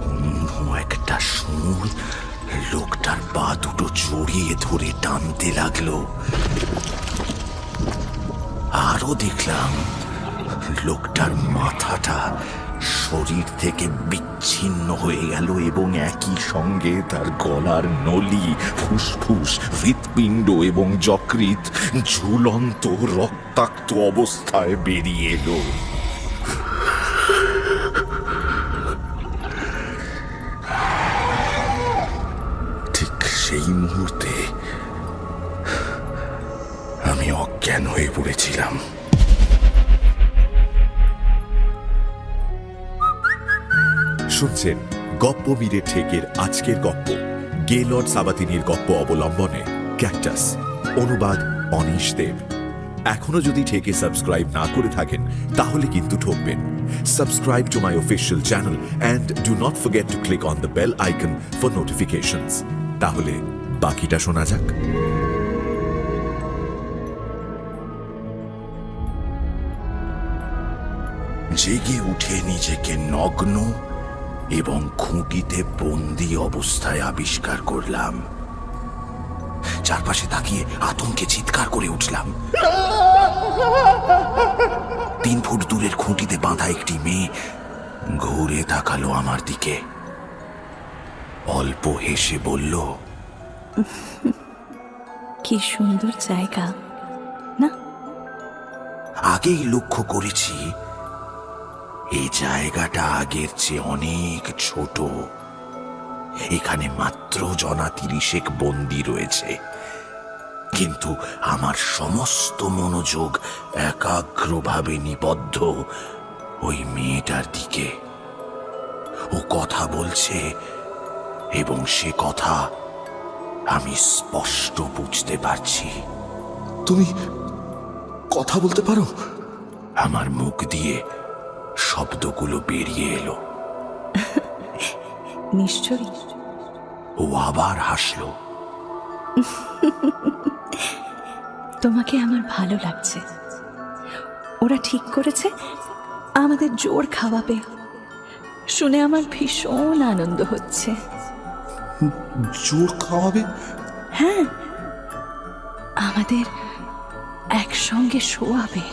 S2: অন্য একটা সুর লোকটার পা দুটো জড়িয়ে ধরে টানতে লাগলো। আরো দেখলাম লোকটার মাথাটা শরীর থেকে বিচ্ছিন্ন হয়ে গেল এবং একই সঙ্গে তার গলার নলি, ফুসফুস, হৃৎপিণ্ড এবং যকৃৎ ঝুলন্ত রক্তাক্ত অবস্থায় বেরিয়ে এলো। ঠিক সেই মুহূর্তে আমি অজ্ঞান হয়ে পড়েছিলাম।
S3: শুনছেন গপ্পমীরে ঠেকের আজকের গপ্প, গেলর্ড সাবাতিনির গপ্প অবলম্বনে ক্যাকটাস। অনুবাদ অনিশ দেব। এখনো যদি ঠেকে সাবস্ক্রাইব না করে থাকেন তাহলে কিন্তু ঠকবেন। Subscribe to my official channel and do not forget to click on the bell icon for notifications. তাহলে বাকিটা শোনা যাক।
S2: জেগে উঠে নিজেকে নগ্ন এবং খুঁটিতে বন্দি অবস্থায় আবিষ্কার করলাম। চারপাশে তাকিয়ে আতঙ্কে চিৎকার করে উঠলাম। 3 ফুট দূরের খুঁটিতে বাঁধা একটি মেয়ে ঘুরে তাকালো আমার দিকে। অল্প হেসে বলল,
S4: কি সুন্দর জায়গা না?
S2: আগেই লক্ষ্য করেছি এই জায়গাটা আগের চেয়ে অনেক ছোট। এখানে মাত্র জনা 30 বন্দী রয়েছে, কিন্তু আমার সমস্ত মনোযোগ একাগ্রভাবে নিবদ্ধ ওই মেয়েটার দিকে। ও কথা বলছে এবং সে কথা আমি স্পষ্ট বুঝতে পারছি।
S5: তুমি কথা বলতে পারো?
S2: আমার মুখ দিয়ে শব্দগুলো বেরিয়ে এলো।
S4: নিশ্চয়ই।
S2: ও আবার হাসলো।
S4: তোমাকে আমার ভালো লাগছে। ওরা ঠিক করেছে আমাদের জোর খাওয়াবে। শুনে আমার ভীষণ আনন্দ হচ্ছে।
S5: জোর খাওয়াবে?
S4: হ্যাঁ, আমাদের একসঙ্গে শোয়াবে,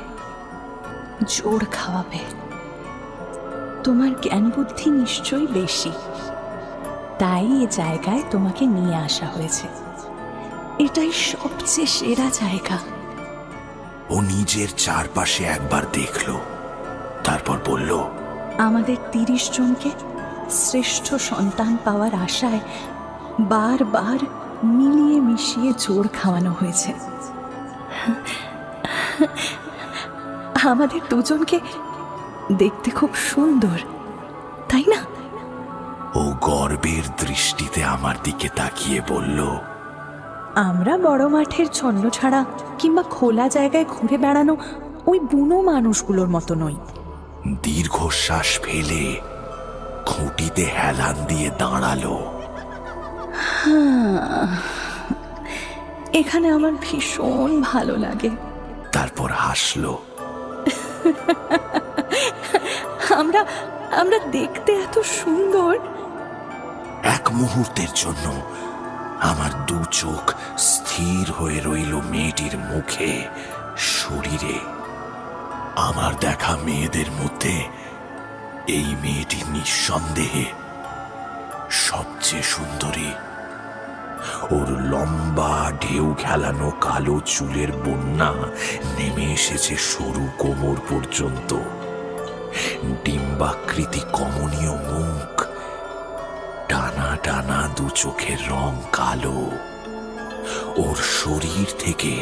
S4: জোর খাওয়াবে। তোমার জ্ঞান বুদ্ধি নিশ্চয়ই বেশি, তাই এ জায়গায় তোমাকে নিয়ে আসা হয়েছে। এটাই সবচেয়ে সেরা জায়গা।
S2: ও নিজের চারপাশে একবার দেখল, তারপর বলল,
S4: আমাদের 30 জনকে শ্রেষ্ঠ সন্তান পাওয়ার আশায় বারবার মিলিয়ে মিশিয়ে জোর খাওয়ানো হয়েছে। আমাদের দুজনকে দেখতে খুব সুন্দর, তাই না?
S2: ও গর্বের দৃষ্টিতে আমার দিকে তাকিয়ে বলল,
S4: আমরা বড় মাঠের ছন্ন ছাড়া কিংবা খোলা জায়গায় ঘুরে বেড়ানো ওই বুনো মানুষগুলোর মতো নই।
S2: দীর্ঘশ্বাস ফেলে খুঁটিতে হেলান দিয়ে দাঁড়ালো।
S4: এখানে আমার ভীষণ ভালো লাগে।
S2: তারপর হাসলো।
S4: আমরা আমরা দেখতে এত সুন্দর।
S2: এক মুহূর্তের জন্য আমার দু চোখ স্থির হয়ে রইল মেয়েটির মুখে, শরীরে। আমার দেখা মেয়েদের মধ্যে এই মেয়েটি নিঃসন্দেহে সবচেয়ে সুন্দরী। ওর লম্বা ঢেউ খেলানো কালো চুলের বন্যা নেমে এসেছে সরু কোমর পর্যন্ত। ডিম্বাকৃতি কমনীয় মুখ, টানা টানা দু চোখের রং কালো। ওর শরীর থেকে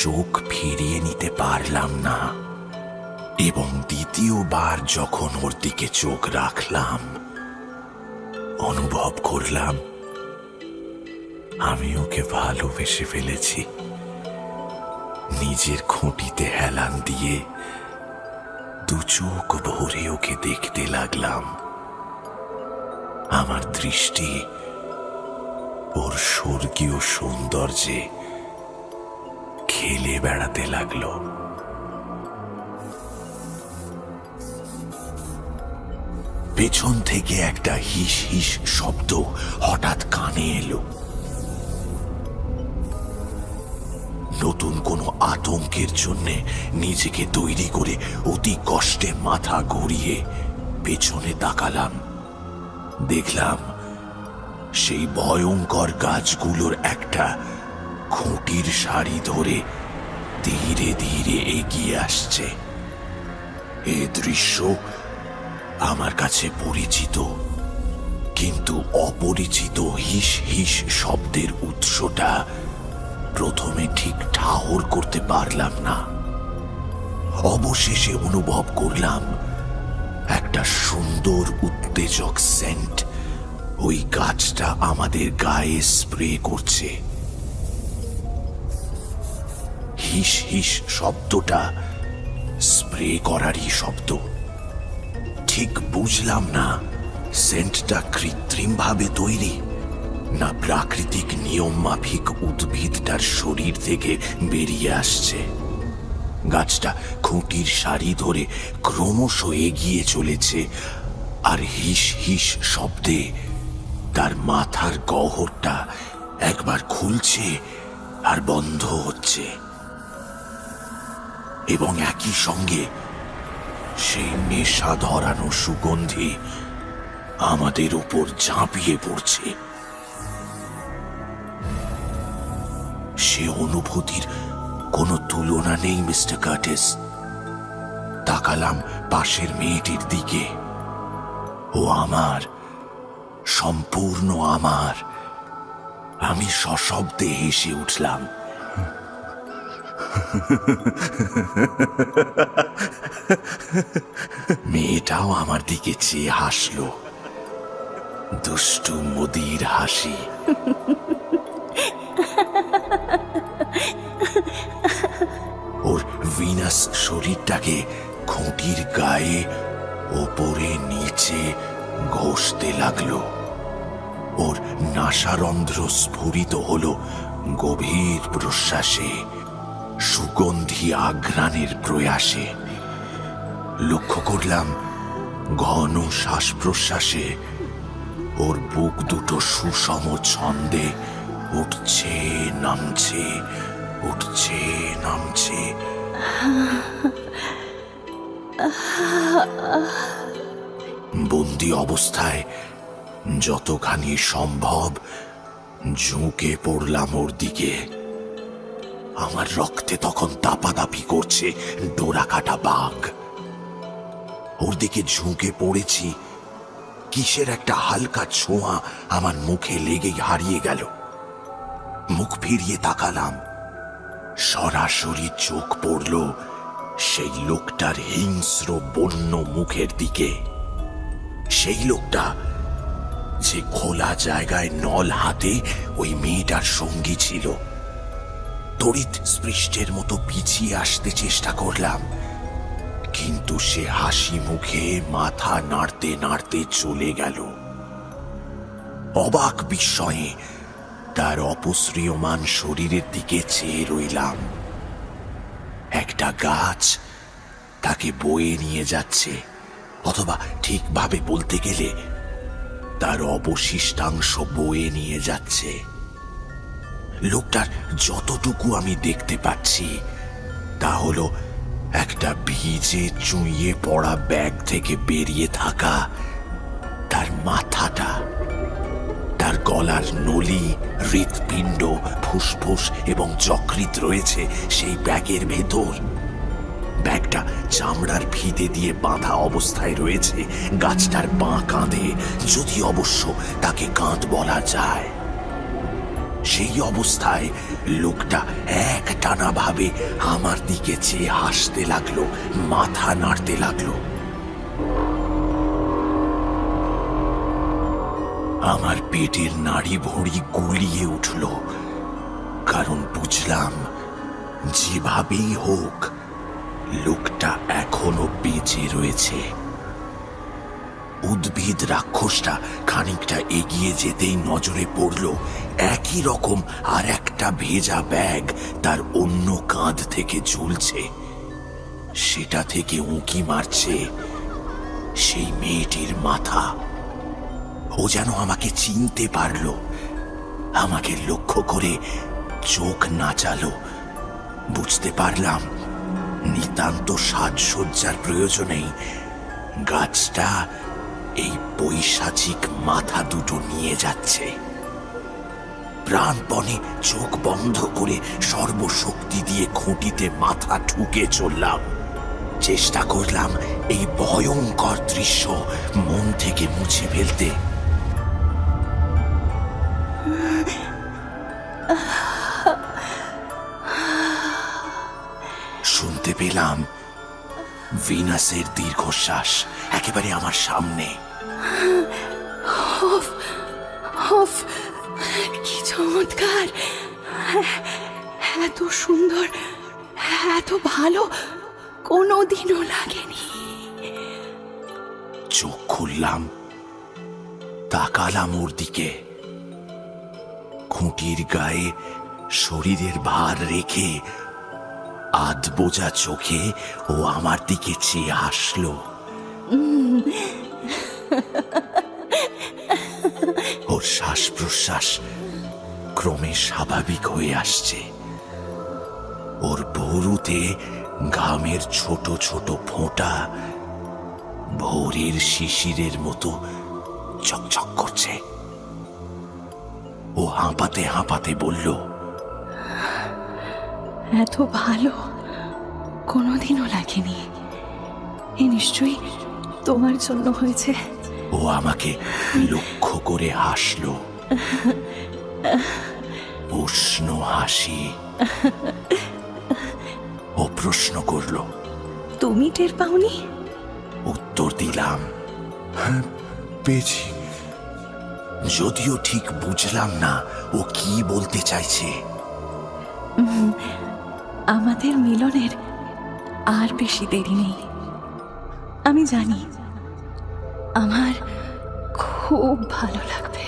S2: চোখ ফিরিয়ে নিতে পারলাম না, এবং দ্বিতীয়বার যখন ওর দিকে চোখ রাখলাম, অনুভব করলাম আমি ওকে ভালোবেসে ফেলেছি। নিজের খুঁটিতে হেলান দিয়ে দু চোখ ভরে ওকে দেখতে লাগলাম। আমার দৃষ্টি ওর স্বর্গীয় সৌন্দর্যে খেলে বেড়াতে লাগলো। পেছন থেকে একটা হিস হিস শব্দ হঠাৎ কানে এলো। নতুন কোনো আতঙ্কের জন্যে নিজেকে তৈরি করে অতি কষ্টে মাথা ঘুরিয়ে পেছনে তাকালাম। দেখলাম সেই ভয়ঙ্কর গাছগুলোর একটা খুঁটির সারি ধরে ধীরে ধীরে এগিয়ে আসছে। এ দৃশ্য আমার কাছে পরিচিত, কিন্তু অপরিচিত হিস হিস শব্দের উৎসটা প্রথমে ঠিক ঠাহর করতে পারলাম না। অবশেষে অনুভব করলাম একটা সুন্দর উত্তেজক সেন্ট ওই গাছটা আমাদের গায়ে স্প্রে করছে। হিস হিস শব্দটা স্প্রে করারই শব্দ। ঠিক বুঝলাম না সেন্টটা কৃত্রিমভাবে তৈরি না প্রাকৃতিক নিয়ম মাফিক উদ্ভিদটার শরীর থেকে বেরিয়ে আসছে। গাছটা খুঁটির সারি ধরে ক্রমশ এগিয়ে চলেছে, আর হিস হিস শব্দে তার মাথার গহ্বরটা একবার খুলছে আর বন্ধ হচ্ছে, এবং একই সঙ্গে সেই নেশা ধরানো সুগন্ধি আমাদের উপর ঝাঁপিয়ে পড়ছে। সে অনুভূতির কোনো তুলনা নেই মিস্টার কার্টিস। তাকালাম পাশের মেয়েটির দিকে। ও আমার, সম্পূর্ণ আমার। আমি সশব্দে হেসে উঠলাম। মেয়েটাও আমার দিকে চেয়ে হাসল, দুষ্টু মদির হাসি। ওর ভিনাস শরীরটাকে খুঁটির গায়ে ওপরে নিচে ঘষতে লাগলো। ওর নাসারন্ধ্র স্ফুরিত হলো গভীর প্রশ্বাসে, সুগন্ধি আঘ্রাণের প্রয়াসে। লক্ষ্য করলাম ঘন শ্বাস প্রশ্বাসে ওর বুক দুটো সুষম ছন্দে উঠছে নামছে, উঠছে নামছে। বন্দি অবস্থায় যতখানি সম্ভব ঝুঁকে পড়লাম ওর দিকে। আমার রক্তে তখন দাপাদাপি করছে ডোরাকাটা বাঘ। ওর দিকে ঝুঁকে পড়েছি, কিসের একটা হালকা ছোঁয়া আমার মুখে লেগেই হারিয়ে গেল। মুখ ফিরিয়ে তাকালাম, সরাসরি চোখ পড়ল সেই লোকটার হিংস্র বন্য মুখের দিকে। সেই লোকটা যে খোলা জায়গায় নল হাতে ওই মেয়েটার সঙ্গী ছিল। তড়িৎ স্পৃষ্টের মতো পিছিয়ে আসতে চেষ্টা করলাম, কিন্তু সে হাসি মুখে মাথা নাড়তে নাড়তে চলে গেল। অবাক বিস্ময়ে তার অপসৃয়মান শরীরের দিকে চেয়ে রইলাম। একটা গাছ তাকে বয়ে নিয়ে যাচ্ছে, অথবা ঠিকভাবে বলতে গেলে তার অবশিষ্টাংশ বয়ে নিয়ে যাচ্ছে। লোকটার যতটুকু আমি দেখতে পাচ্ছি তা হলো একটা ভিজে চুইয়ে পড়া ব্যাগ থেকে বেরিয়ে থাকা তার মাথাটা, তার গলার নলি, হৃৎপিণ্ড, ফুসফুস এবং যকৃৎ রয়েছে সেই ব্যাগের ভেতর। ব্যাগটা চামড়ার ফিতে দিয়ে বাঁধা অবস্থায় রয়েছে গাছটার বাঁ কাঁধে, যদি অবশ্য তাকে কাঁধ বলা যায়। সেই অবস্থায় লোকটা একটানা ভাবে আমার দিকে চেয়ে হাসতে লাগলো, মাথা নাড়তে লাগলো। আমার পেটের নাড়ি ভড়ি গুলিয়ে উঠল, কারণ বুঝলাম যেভাবেই হোক লোকটা এখনো বেঁচে রয়েছে। উদ্ভিদ রাক্ষসটা খানিকটা এগিয়ে যেতেই নজরে পড়ল একই রকম আর একটা ভেজা ব্যাগ তার অন্য কাঁধ থেকে ঝুলছে। সেটা থেকে উঁকি মারছে সেই মেয়েটির মাথা। ও যেন আমাকে চিনতে পারল, আমাকে লক্ষ্য করে চোখ নাচালো। বুঝতে পারলাম নিতান্ত সাজসজ্জার প্রয়োজনেই গাছটা এই পৈশাচিক মাথা দুটো নিয়ে যাচ্ছে। প্রাণপণে চোখ বন্ধ করে সর্বশক্তি দিয়ে খুঁটিতে মাথা ঠুকে চললাম। চেষ্টা করলাম এই ভয়ঙ্কর দৃশ্য মন থেকে মুছে ফেলতে। শুনতে পেলাম ভিনাসের দীর্ঘশ্বাস একেবারে আমার সামনে।
S4: কি চমৎকার! এত সুন্দর, এত ভালো কোনোদিনও লাগেনি।
S2: চোখ খুললাম, তাকালাম ওর দিকে। খুঁটির গায়ে শরীরের ভার রেখে আধ বোঝা চোখে ও আমার দিকে চেয়ে আসলো। ওর শ্বাস প্রশ্বাস ক্রমে স্বাভাবিক হয়ে আসছে। ওর ভুরুতে ঘামের ছোট ছোট ফোঁটা ভোরের শিশিরের মতো চকচক করছে। ও হাঁপাতে হাঁপাতে বলল,
S4: এত ভালো কোনোদিনও লাগেনি। এ নিশ্চয়ই তোমার জন্য হয়েছে।
S2: ও আমাকে লক্ষ্য করে হাসলো, উষ্ণ হাসি। ও প্রশ্ন করলো,
S4: তুমি টের পাওনি?
S2: উত্তর দিলাম,
S5: হ্যাঁ, পেয়েছি।
S2: যদিও ঠিক বুঝলাম না ও কি বলতে চাইছে।
S4: আমাদের মিলনের আর বেশি দেরি নেই। আমি জানি আমার খুব ভালো লাগবে।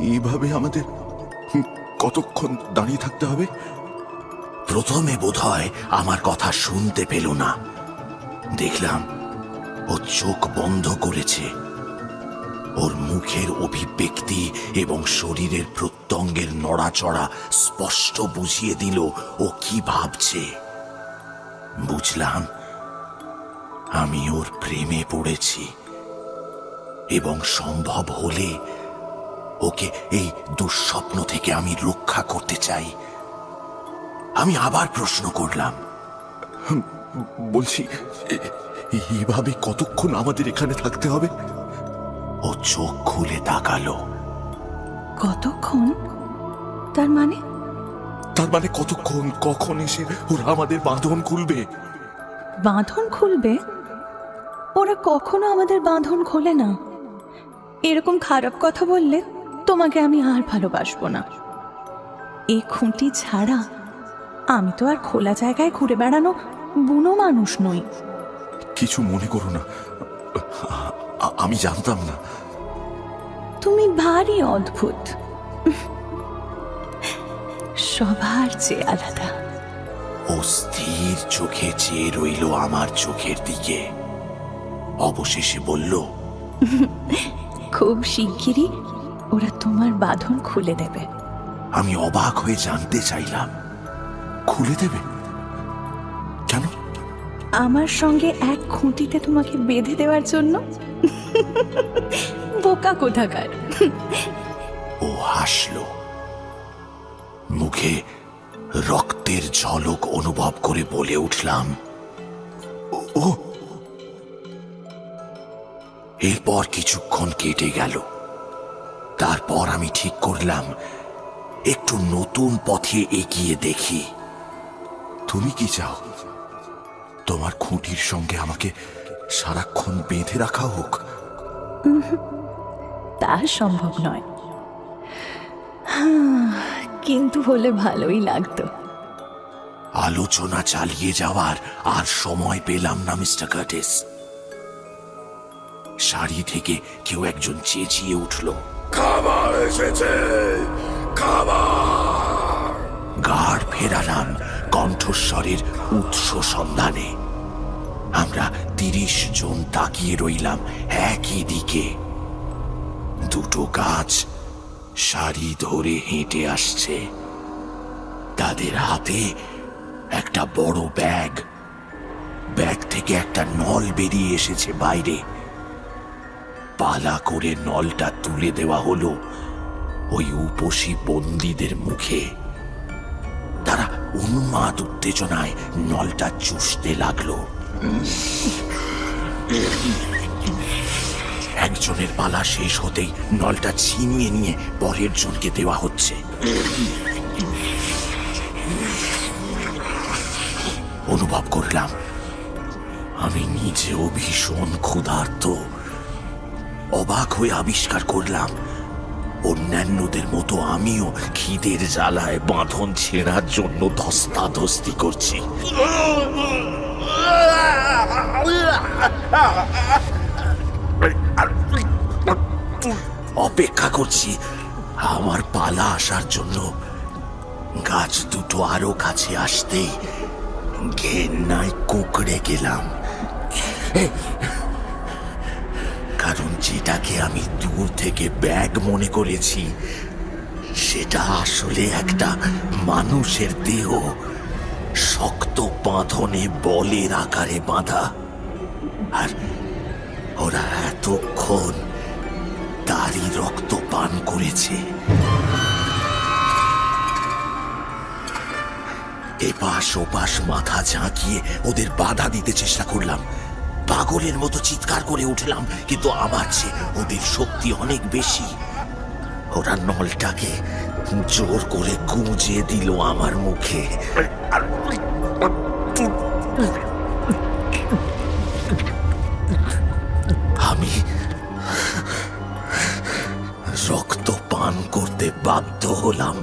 S5: এইভাবে আমাদের কতক্ষণ দাঁড়িয়ে থাকতে হবে?
S2: প্রথমে বোধহয় আমার কথা শুনতে পেল না। দেখলাম ও চোখ বন্ধ করেছে। ওর মুখের অভিব্যক্তি এবং শরীরের প্রত্যঙ্গের নড়াচড়া স্পষ্ট বুঝিয়ে দিল ও কি ভাবছে। বুঝলাম আমি ওর প্রেমে পড়েছি এবং সম্ভব হলে ওকে এই দুঃস্বপ্ন থেকে আমি রক্ষা করতে চাই। আমি আবার প্রশ্ন করলাম,
S5: বলছি, এইভাবে কতক্ষণ আমাদের এখানে থাকতে হবে?
S2: ও চোখ খুলে তাকালো।
S4: কতক্ষণ? তার মানে?
S5: তার মানে কতক্ষণ, কখন এসে ওরা আমাদের বাঁধন খুলবে?
S4: বাঁধন খুলবে? ওরা কখনো আমাদের বাঁধন খোলে না। এরকম খারাপ কথা বললে তোমাকে আমি আর ভালোবাসবো না। এই খুঁটি ছাড়া আমি তো আর খোলা জায়গায় ঘুরে বেড়ানো বুনো মানুষ নই।
S5: কিছু মনে করো না, আমি জানতাম না।
S4: তুমি ভারী অদ্ভুত। সবার চেয়ে আলাদা।
S2: ও স্থির চোখে চেয়ে রইল আমার চোখের দিকে, অবশেষে বলল,
S4: খুব শিগগিরই ওরা তোমার বাঁধন খুলে দেবে।
S2: আমি অবাক হয়ে জানতে চাইলাম, খুলে দেবে কেন?
S4: আমার সঙ্গে এক খুঁটিতে তোমাকে বেঁধে দেওয়ার জন্য। বোকা কোথাকার।
S2: ও হাসল, মুখে রক্তের ঝলক অনুভব করে বলে উঠলাম, ও। এরপর কিছুক্ষণ কেটে গেল। তারপর আমি ঠিক করলাম একটু নতুন পথে এগিয়ে দেখি। তুমি কি চাও তোমার খুঁটির সঙ্গে আমাকে সারাক্ষণ বেঁধে রাখা হোক?
S4: তা সম্ভব নয়, কিন্তু হলে ভালোই লাগতো।
S2: আলোচনা চালিয়ে যাওয়ার আর সময় পেলাম না মিস্টার কার্টিস। সারি থেকে কেউ একজন চেঁচিয়ে উঠল, খাবার এসেছে, খাবার! গাড় ফেরালাম কণ্ঠস্বরের উৎস সন্ধানে। আমরা 30 জন তাকিয়ে রইলাম একই দিকে। দুটো গাছ সারি ধরে হেঁটে আসছে, তাদের হাতে একটা বড় ব্যাগ। ব্যাগ থেকে একটা নল বেরিয়ে এসেছে বাইরে। পালা করে নলটা তুলে দেওয়া হলো ওই উপসী বন্দীদের মুখে। তারা উন্মাদ উত্তেজনায় নলটা চুষতে লাগলো। একজনের পালা শেষ হতেই নলটা ছিনিয়ে নিয়ে পরের জনকে দেওয়া হচ্ছে। অনুভব করলাম আমি নিজেও ভীষণ ক্ষুধার্ত। অবাক হয়ে আবিষ্কার করলাম অন্যান্যদের মতো আমিও খিদের জ্বালায় বাঁধন ছেঁড়ার জন্য ধস্তাধস্তি করছি। অপেক্ষা করছি আমার পালা আসার জন্য। গাছ দুটো আরো কাছে আসতেই ঘেন্নায় কুঁকড়ে গেলাম, কারণ যেটাকে আমি দূর থেকে ব্যাগ মনে করেছি সেটা আসলে একটা মানুষের দেহ, শক্ত বাঁধনে বলের আকারে বাঁধা। আর ওরা এতক্ষণ তারই রক্ত পান করেছে। এপাশ ওপাশ মাথা ঝাঁকিয়ে ওদের বাধা দিতে চেষ্টা করলাম। পাগলের মতো চিৎকার করে উঠলাম, কিন্তু আমার চেয়ে ওদের শক্তি অনেক বেশি। ওরা নলটাকে জোর করে গুঁজে দিল আমার মুখে। আমি রক্ত পান করতে বাধ্য হলাম।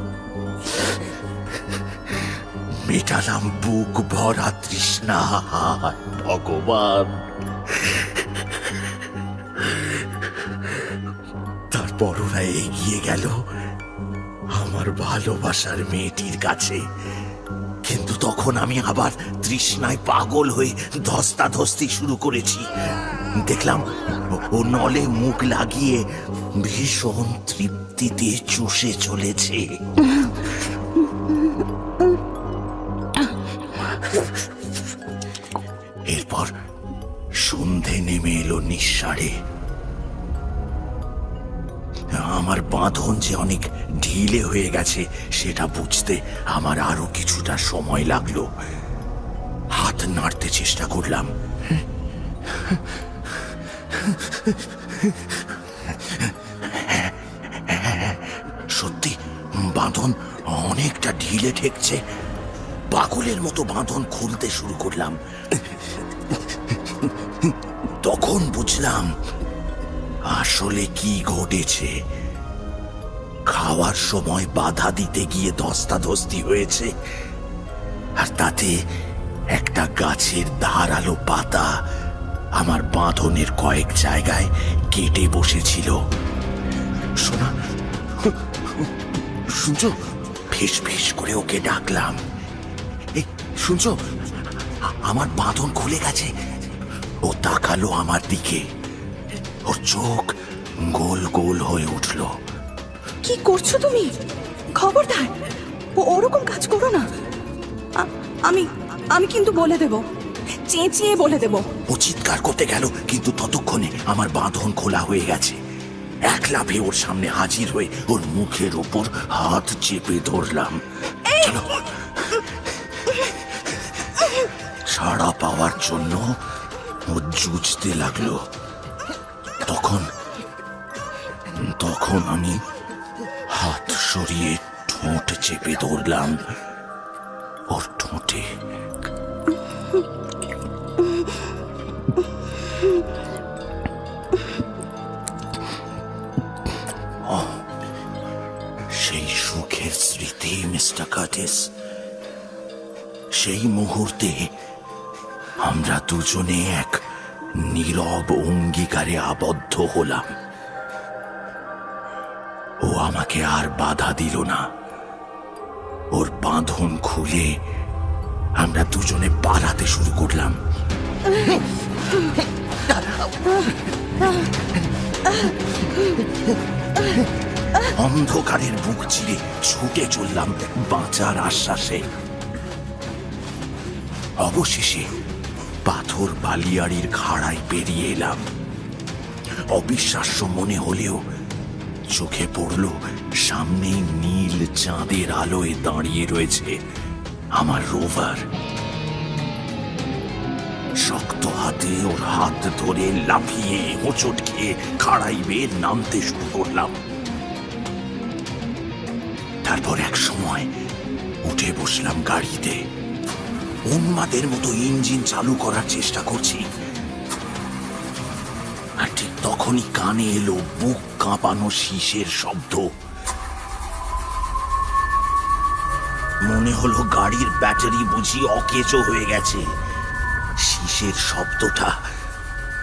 S2: মেটালাম বুক ভরা তৃষ্ণা। ভগবান! তারপর ওরা এগিয়ে গেল আমার ভালোবাসার মেয়েটির কাছে। কিন্তু তখন আমি আবার তৃষ্ণায় পাগল হয়ে ধস্তাধস্তি শুরু করেছি। দেখলাম ও নলে মুখ লাগিয়ে ভীষণ তৃপ্তিতে চুষে চলেছে। এরপর সন্ধে নেমে এলো নিঃসাড়ে। আমার বাঁধন যে অনেক ঢিলে হয়ে গেছে সেটা বুঝতে আমার আরো কিছুটা সময় লাগলো। হাত নাড়তে চেষ্টা করলাম, সত্যি বাঁধন অনেকটা ঢিলে ঠেকছে। পাগলের মতো বাঁধন খুলতে শুরু করলাম। তখন বুঝলাম আসলে কি ঘটেছে। খাওয়ার সময় বাধা দিতে গিয়ে ধস্তাধস্তি হয়েছে, আর তাতে একটা গাছের ধারালো পাতা আমার বাঁধনের কয়েক জায়গায় কেটে বসেছিল। শোনা, শুনছো? ফিস ফিস করে ওকে ডাকলাম, এই শুনছো, আমার বাঁধন খুলে গেছে। ও তাকালো আমার দিকে, ওর চোখ গোল গোল হয়ে উঠল।
S4: কি করছো তুমি? খবরদার ওরকম কাজ করো না। আমি আমি কিন্তু বলে দেব, চেঁচিয়ে বলে দেব।
S2: ও চিৎকার করতে গেল, কিন্তু ততক্ষণে আমার বাঁধন খোলা হয়ে গেছে। এক লাফে ওর সামনে হাজির হয়ে ওর মুখের ওপর হাত চেপে ধরলাম। চলো। ছাড়া পাওয়ার জন্য ও জুঝতে লাগলো। তখন আমি হাত সরিয়ে ঠোঁট চেপে ধরলাম ওর ঠোঁটে। সেই সুখের স্মৃতি মিস্টার কার্টিস। সেই মুহূর্তে আমরা দুজনে এক নীরব অঙ্গীকারে আবদ্ধ হলাম। ও আমাকে আর বাধা দিল না। ওর বাঁধন খুলে আমরা দুজনে পালাতে শুরু করলাম। অন্ধকারের বুক চিরে ছুটে চললাম বাঁচার আশ্বাসে। অবশেষে পাথর বালিয়াড়ির খাড়ায় পেরিয়ে এলাম। অবিশ্বাস্য মনে হলেও চোখে পড়ল সামনে নীল চাঁদের আলোয় দাঁড়িয়ে রয়েছে আমার রোভার। শক্ত হাতে ওর হাত ধরে লাফিয়ে হোঁচট খেয়ে খাড়াই বেয়ে নামতে শুরু করলাম। তারপর এক সময় উঠে বসলাম গাড়িতে। উন্মাদের মতো ইঞ্জিন চালু করার চেষ্টা করছি, আর ঠিক তখনই কানে এলো বুক কাঁপানো শীষের শব্দ। মনে হলো গাড়ির ব্যাটারি বুঝি অকেজো হয়ে গেছে। শীষের শব্দটা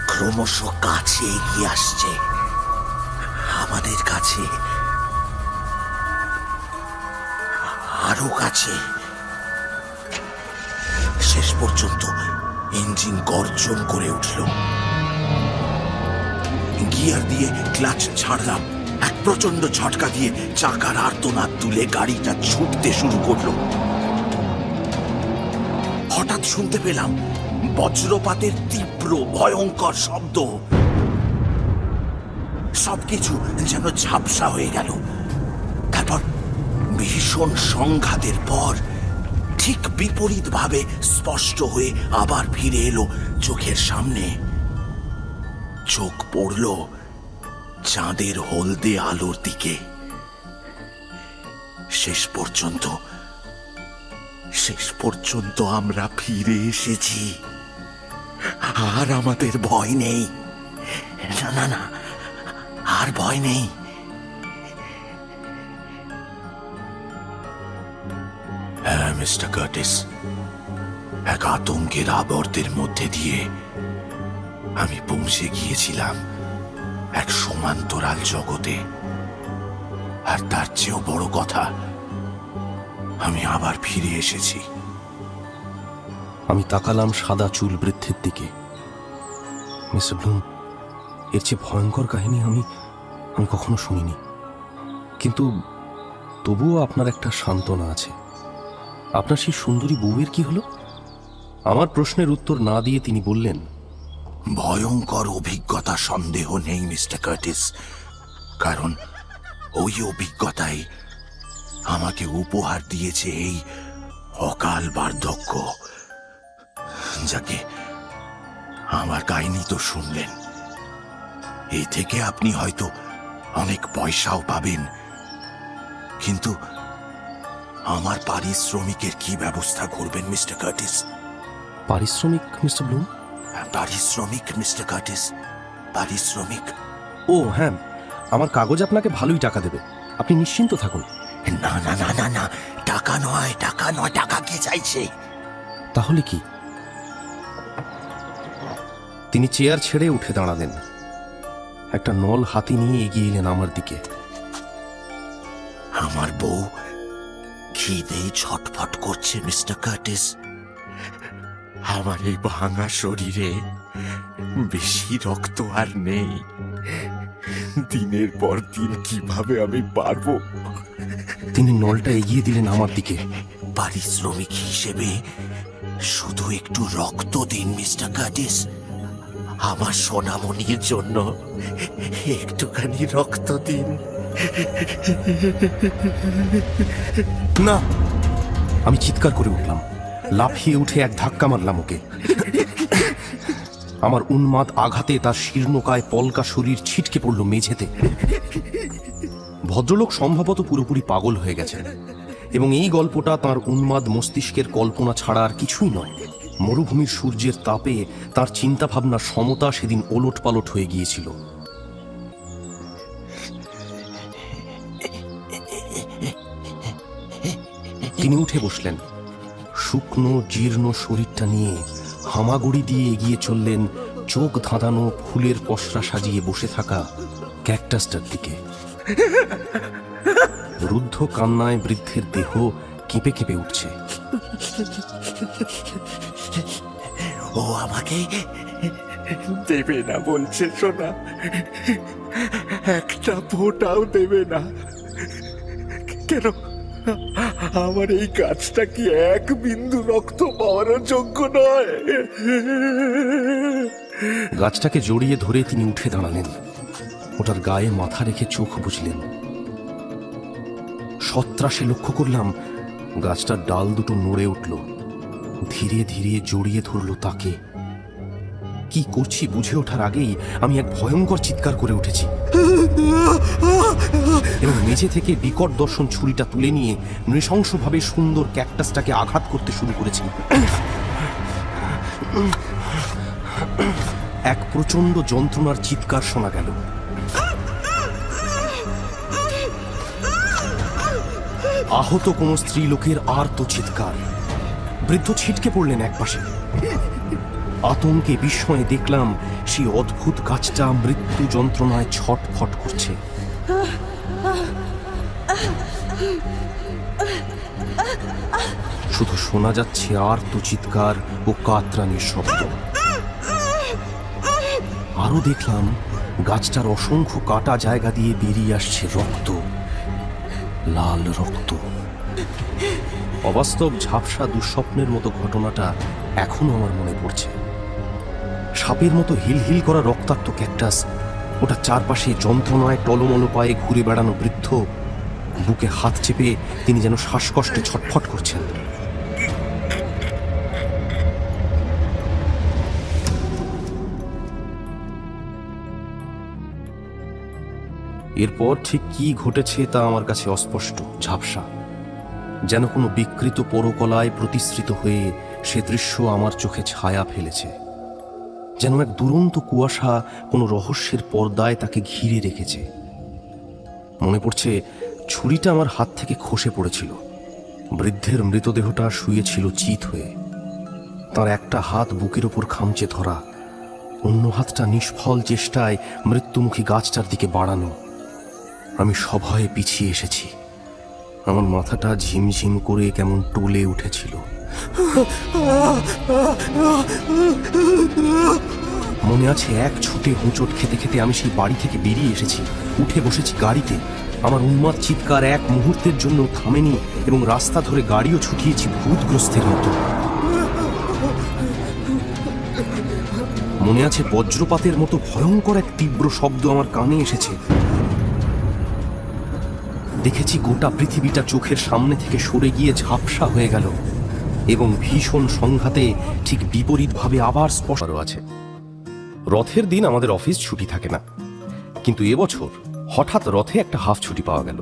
S2: ক্রমশ কাছে এগিয়ে আসছে, আমাদের কাছে, আরো কাছে। শেষ পর্যন্ত ইঞ্জিন গর্জন করে উঠল। গিয়ার দিয়ে ক্লাচ ছাড়লাম। এক প্রচন্ড ঝটকা দিয়ে চাকার আর্তনাদ তুলে গাড়িটা ছুটতে শুরু করলো। হঠাৎ শুনতে পেলাম বজ্রপাতের তীব্র ভয়ঙ্কর শব্দ। সবকিছু যেন ঝাপসা হয়ে গেল। তারপর ভীষণ সংঘাতের পর ঠিক বিপরীত ভাবে স্পষ্ট হয়ে আবার ফিরে এলো চোখের সামনে। চোখ পড়ল চাঁদের হলদে আলোর দিকে। শেষ পর্যন্ত আমরা ফিরে এসেছি। আর আমাদের ভয় নেই। না, আর ভয় নেই। হ্যাঁ মিস্টার কার্টিস, এক আতঙ্কের আবর্তের মধ্যে দিয়ে আমি পৌঁছে গিয়েছিলাম এক সমান্তরাল জগতে। আর তার চেয়েও বড় কথা, আমি আবার ফিরে এসেছি।
S1: আমি তাকালাম সাদা চুল বৃদ্ধের দিকে। মিস্টার ব্লুম, এর চেয়ে ভয়ঙ্কর কাহিনী আমি কখনো শুনিনি। কিন্তু তবুও আপনার একটা সান্ত্বনা আছে। আপনার সেই সুন্দরী বউয়ের কি হলো? আমার প্রশ্নের উত্তর না দিয়ে তিনি বললেন,
S2: ভয়ঙ্কর অভিজ্ঞতা সন্দেহ নেই মিস্টার কার্টিস, কারণ ওই অভিজ্ঞতাই আমাকে উপহার দিয়েছে এই অকাল বার্ধক্য। যাকে আমার কাহিনী তো শুনলেন, এই থেকে আপনি হয়তো অনেক পয়সাও পাবেন, কিন্তু আমার পারিশ্রমিকের কি ব্যবস্থা করবেন মিস্টার কার্টিস?
S1: পারিশ্রমিক মিস্টার ব্লুম?
S2: পারিশ্রমিক মিস্টার কার্টিস, পারিশ্রমিক।
S1: ও হ্যাঁ, আমার কাগজ আপনাকে ভালোই টাকা দেবে, আপনি নিশ্চিন্ত থাকুন।
S2: না না না না না, টাকা নয়, টাকা নয়। টাকা কে চাইছে?
S1: তাহলে কি? তিনি চেয়ার ছেড়ে উঠে দাঁড়ালেন। একটা নল হাতি নিয়ে এগিয়ে এলেন আমার দিকে।
S2: আমার বউ খিদে ছটফট করছে মিস্টার কার্টিস। আমার এই ভাঙা শরীরে বেশি রক্ত আর নেই। দিনের পর দিন কিভাবে আমি পারবো?
S1: তিনি নলটা এগিয়ে দিলেন আমার দিকে।
S2: পারিশ্রমিক হিসেবে শুধু একটু রক্ত দিন মিস্টার কার্টিস। আমার সোনামণির জন্য একটুখানি রক্ত দিন।
S1: না! আমি চিৎকার করে উঠলাম, লাফিয়ে উঠে এক ধাক্কা মারলাম ওকে। আমার উন্মাদ আঘাতে তার শীর্ণকায় পলকা শরীর ছিটকে পড়ল মেঝেতে। ভদ্রলোক সম্ভবত পুরোপুরি পাগল হয়ে গেছেন, এবং এই গল্পটা তার উন্মাদ মস্তিষ্কের কল্পনা ছাড়া আর কিছুই নয়। মরুভূমির সূর্যের তাপে তার চিন্তাভাবনার সমতা সেদিন ওলট পালট হয়ে গিয়েছিল। তিনি উঠে বসলেন, শুকনো জীর্ণ শরীরটা নিয়ে হামাগুড়ি দিয়ে এগিয়ে চললেন চোখ ধাঁধানো ফুলের পসরা সাজিয়ে বসে থাকা ক্যাকটাসটার দিকে। রুদ্ধ কান্নায় বৃদ্ধের দেহ কেঁপে কেঁপে উঠছে।
S2: ও আমাকে দেবে না বলছে সোনা, একটা ফোঁটাও দেবে না। কেন? আমার এই গাছটা কি এক বিন্দু রক্ত পাওয়ার যোগ্য নয়?
S1: গাছটাকে জড়িয়ে ধরে তিনি উঠে দাঁড়ালেন, ওটার গায়ে মাথা রেখে চোখ বুঝলেন। সত্রাসে লক্ষ্য করলাম গাছটার ডাল দুটো নড়ে উঠল, ধীরে ধীরে জড়িয়ে ধরল তাকে। কি করছি বুঝে ওঠার আগেই আমি এক ভয়ঙ্কর চিৎকার করে উঠেছি এবং মেঝে থেকে বিকট দর্শন ছুরিটা তুলে নিয়ে নৃশংসভাবে সুন্দর ক্যাকটাসটাকে আঘাত করতে শুরু করেছি। এক প্রচন্ড যন্ত্রণার চিৎকার শোনা গেল। আহত কোন স্ত্রীলোকের আর্ত চিৎকার। বৃদ্ধ ছিটকে পড়লেন একপাশে। আতঙ্কে বিস্ময়ে দেখলাম সেই অদ্ভুত গাছটা মৃত্যু যন্ত্রণায় ছটফট করছে। শুধু শোনা যাচ্ছে আর্ত চিৎকার ও কাতরানির শব্দ। আরো দেখলাম গাছটার অসংখ্য কাটা জায়গা দিয়ে বেরিয়ে আসছে রক্ত, লাল রক্ত। অবাস্তব ঝাপসা দুঃস্বপ্নের মতো ঘটনাটা এখনো আমার মনে পড়ছে। সাপের মতো হিলহিল করা রক্তাক্ত ক্যাকটাস, ওটা চারপাশে যন্ত্রণায় টলমল পায়ে ঘুরে বেড়ানো বৃদ্ধ, বুকে হাত চেপে তিনি যেন শ্বাসকষ্টে ছটফট করছেন। এরপর ঠিক কি ঘটেছে তা আমার কাছে অস্পষ্ট, ঝাপসা, যেন কোনো বিকৃত পরকলায় প্রতিশ্রিত হয়ে সে দৃশ্য আমার চোখে ছায়া ফেলেছে। যেন এক দুরন্ত কুয়াশা কোনো রহস্যের পর্দায় তাকে ঘিরে রেখেছে। মনে পড়ছে ছুরিটা আমার হাত থেকে খসে পড়েছিল। বৃদ্ধের মৃতদেহটা শুয়েছিল চিত হয়ে, তার একটা হাত বুকের ওপর খামচে ধরা, অন্য হাতটা নিষ্ফল চেষ্টায় মৃত্যুমুখী গাছটার দিকে বাড়ানো। আমি সভয়ে পিছিয়ে এসেছি। আমার মাথাটা ঝিমঝিম করে কেমন টলে উঠেছিল। মনে আছে এক ছুটে হোঁচট খেতে খেতে আমি সেই বাড়ি থেকে বেরিয়ে এসেছি, উঠে বসেছি গাড়িতে। আমার উন্মাদ চিৎকার এক মুহূর্তের জন্য থামেনি এবং রাস্তা ধরে গাড়িও ছুটিয়েছি ভূতগ্রস্তের মতো। মনে আছে বজ্রপাতের মতো ভয়ঙ্কর এক তীব্র শব্দ আমার কানে এসেছে। দেখেছি গোটা পৃথিবীটা চোখের সামনে থেকে সরে গিয়ে ঝাপসা হয়ে গেল এবং ভীষণ সংঘাতে ঠিক বিপরীতভাবে আবার স্পষ্ট আছে। রথের দিন আমাদের অফিস ছুটি থাকে না, কিন্তু এবছর হঠাৎ রথে একটা হাফ ছুটি পাওয়া গেল।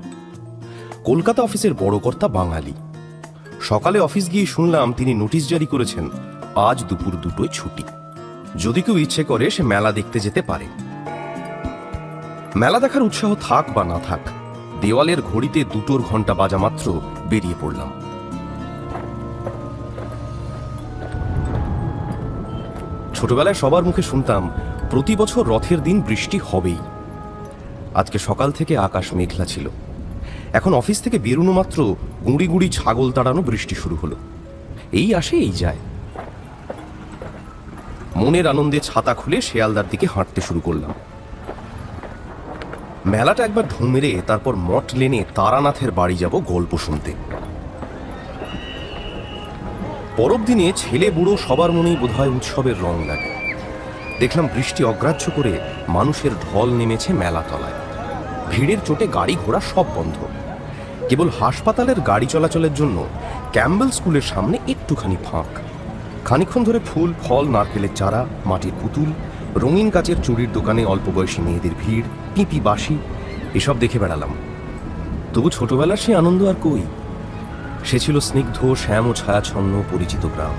S1: কলকাতা অফিসের বড় কর্তা বাঙালি। সকালে অফিস গিয়ে শুনলাম তিনি নোটিশ জারি করেছেন আজ দুপুর 2টোয় ছুটি। যদি কেউ ইচ্ছে করে সে মেলা দেখতে যেতে পারে। মেলা দেখার উৎসাহ থাক বা না থাক, দেওয়ালের ঘড়িতে 2টোর ঘন্টা বাজা মাত্র বেরিয়ে পড়লাম। ছোটবেলায় সবার মুখে শুনতাম প্রতি বছর রথের দিন বৃষ্টি হবেই। আজকে সকাল থেকে আকাশ মেঘলা ছিল, এখন অফিস থেকে বেরোনো মাত্র গুঁড়ি গুঁড়ি ছাগল তাড়ানো বৃষ্টি শুরু হলো। এই আসে এই যায়। মনের আনন্দে ছাতা খুলে শেয়ালদার দিকে হাঁটতে শুরু করলাম। মেলাটা একবার ঢু মেরে তারপর মঠ লেনে তারানাথের বাড়ি যাব গল্প শুনতে। পরব দিনে ছেলে বুড়ো সবার মনেই বোধহয় উৎসবের রং লাগে। দেখলাম বৃষ্টি অগ্রাহ্য করে মানুষের ঢল নেমেছে মেলাতলায়। ভিড়ের চোটে গাড়ি ঘোড়া সব বন্ধ। কেবল হাসপাতালের গাড়ি চলাচলের জন্য ক্যাম্বেল স্কুলের সামনে একটুখানি ফাঁক। খানিকক্ষণ ধরে ফুল ফল নারকেলের চারা, মাটির পুতুল, রঙিন কাচের চুড়ির দোকানে অল্প বয়সী মেয়েদের ভিড়, পিঁপি বাঁশি এসব দেখে বেড়ালাম। তবু ছোটবেলার সে আনন্দ আর কই। সে ছিল স্নিগ্ধ শ্যাম ও ছায়াছন্ন পরিচিত গ্রাম।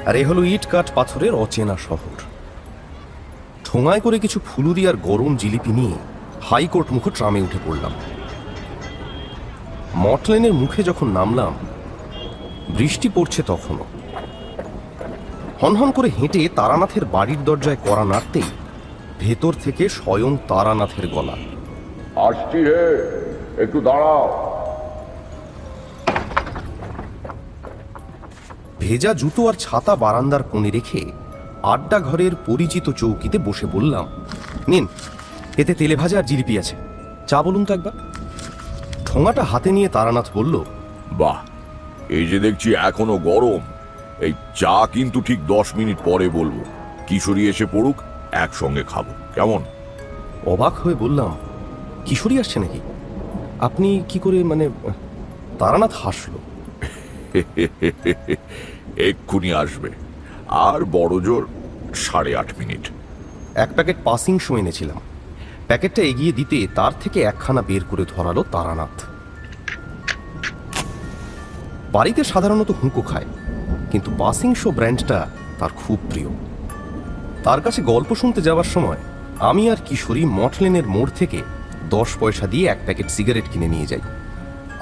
S1: আর এ হলো ইট কাঠ পাথরের অচেনা শহর। ঠোঙায় করে কিছু ফুলুরি আর গরম জিলিপি নিয়ে হাইকোর্ট মুখ ট্রামে উঠে পড়লাম। মটলেনের মুখে যখন নামলাম, বৃষ্টি পড়ছে তখনও। হনহন করে হেঁটে তারানাথের বাড়ির দরজায় কড়া নাড়তেই ভেতর থেকে স্বয়ং তারানাথের গলা।
S6: আসছি হে, একটু দাঁড়াও।
S1: ভেজা জুতো আর ছাতা বারান্দার কোণে রেখে আড্ডা ঘরের পরিচিত চৌকিতে বসে বললাম, নিন, এতে তেলে ভাজা আর জিলিপি আছে, চা বলুন তো একবার। ঠোঙাটা হাতে নিয়ে তারানাথ বলল,
S6: বাহ, এই যে দেখছি এখনো গরম। এই চা কিন্তু ঠিক 10 মিনিট পরে বলবো। কিশোরী এসে পড়ুক, একসঙ্গে খাবো, কেমন?
S1: অবাক হয়ে বললাম, কিশোরী আসছে নাকি? আপনি কি করে মানে? তারানাথ হাসল।
S6: এক্ষুনি আসবে, আর বড় জোর 8.5 মিনিট।
S1: এক প্যাকেট পাসিং শো এনেছিলাম। প্যাকেটটা এগিয়ে দিতে তার থেকে একখানা বের করে ধরালো তারানাথ। বাড়িতে সাধারণত হুঁকো খায়, কিন্তু পাসিং শো ব্র্যান্ডটা তার খুব প্রিয়। তার কাছে গল্প শুনতে যাওয়ার সময় আমি আর কিশোরী মটলেনের মোড় থেকে 10 পয়সা দিয়ে এক প্যাকেট সিগারেট কিনে নিয়ে যাই।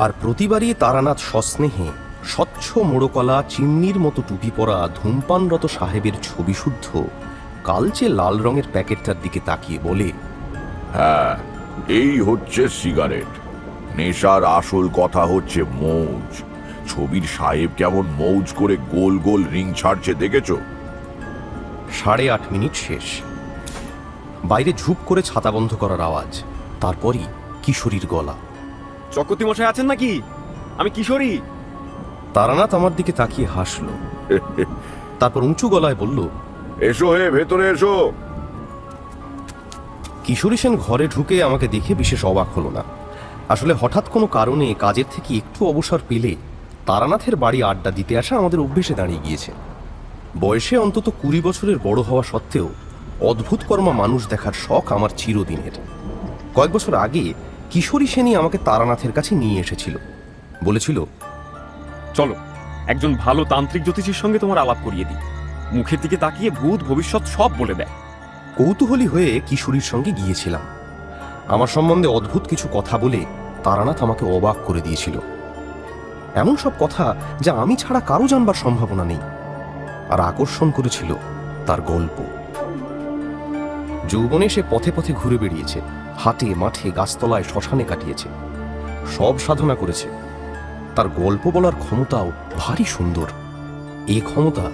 S1: আর প্রতিবারই তারানাথ সস্নেহে স্বচ্ছ মোড়কলা চিমনির মতো টুপি পরা ধূমপানরত সাহেবের ছবি শুদ্ধ কালচে লাল রঙের প্যাকেটটার দিকে তাকিয়ে বলে,
S6: হ্যাঁ, এই হচ্ছে সিগারেট। নেশার আসল কথা হচ্ছে মৌজ। ছবির সাহেব কেমন মৌজ করে গোল গোল রিং ছাড়ছে দেখেছো?
S1: 8:30 মিনিট শেষ। বাইরে ঝুপ করে ছাতা বন্ধ করার আওয়াজ, তারপরই কিশোরীর গলা।
S7: চকতি মশাই আছেন নাকি? আমি কিশোরী।
S1: তারানাথ আমার দিকে তাকিয়ে হাসল, তারপর উঁচু গলায় বলল,
S6: এসো হে, ভেতরে এসো।
S1: কিশোরী সেন ঘরে ঢুকে আমাকে দেখে বিশেষ অবাক হলো না। আসলে হঠাৎ কোনো কারণে কাজের থেকে একটু অবসর পেলে তারানাথের বাড়ি আড্ডা দিতে আসা আমাদের অভ্যেসে দাঁড়িয়ে গিয়েছে। বয়সে অন্তত 20 বছরের বড় হওয়া সত্ত্বেও অদ্ভুত কর্মা মানুষ দেখার শখ আমার চিরদিনের। কয়েক বছর আগে কিশোরী সেনই আমাকে তারানাথের কাছে নিয়ে এসেছিল। বলেছিল,
S7: চলো, একজন ভালো তান্ত্রিক জ্যোতিষীর সঙ্গে তোমার আলাপ করিয়ে দিই। মুখের দিকে তাকিয়ে ভূত ভবিষ্যৎ সব বলে দেয়।
S1: কৌতূহলী হয়ে কিশোরীর সঙ্গে গিয়েছিলাম। আমার সম্বন্ধে অদ্ভুত কিছু কথা বলে তারানাথ আমাকে অবাক করে দিয়েছিল। এমন সব কথা যা আমি ছাড়া কারো জানবার সম্ভাবনা নেই। আর আকর্ষণ করেছিল তার গল্প। যৌবনে সে পথে পথে ঘুরে বেড়িয়েছে, হাটে মাঠে গাছতলায় শ্মশানে কাটিয়েছে, সব সাধনা করেছে। তার গল্প বলার ক্ষমতাও ভারী সুন্দর। এ ক্ষমতা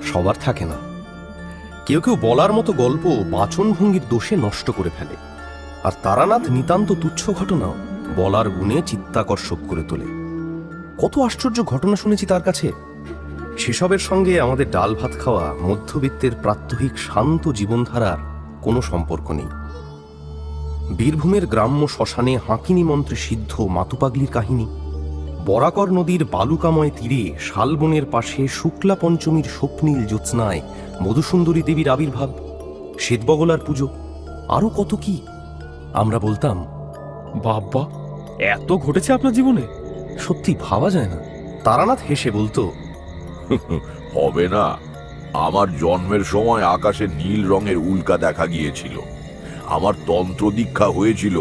S1: সবার থাকে না। কেউ কেউ বলার মতো গল্প বাচনভঙ্গির দোষে নষ্ট করে ফেলে, আর তারানাথ নিতান্ত তুচ্ছ ঘটনাও বলার গুণে চিত্তাকর্ষক করে তোলে। কত আশ্চর্য ঘটনা শুনেছি তার কাছে। সেসবের সঙ্গে আমাদের ডাল ভাত খাওয়া মধ্যবিত্তের প্রাত্যহিক শান্ত জীবনধারার কোনো সম্পর্ক নেই। বীরভূমের গ্রাম্য শ্মশানে হাঁকিনি মন্ত্রে সিদ্ধ মাতুপাগলির কাহিনী, বরাকর নদীর বালুকাময় তীরে শালবনের পাশে শুক্লা পঞ্চমীর স্বপ্নীল জ্যোৎস্নায় মধুসুন্দরী দেবীর আবির্ভাব, শ্বেতবগলার পুজো, আরো কত কি। আমরা বলতাম,
S7: বাবা, এত ঘটেছে আপনার জীবনে?
S1: সত্যি ভাবা যায় না। তারানাথ হেসে বলতো,
S6: হবে না? আমার জন্মের সময় আকাশে নীল রঙের উল্কা দেখা গিয়েছিল। আমার তন্ত্র দীক্ষা হয়েছিল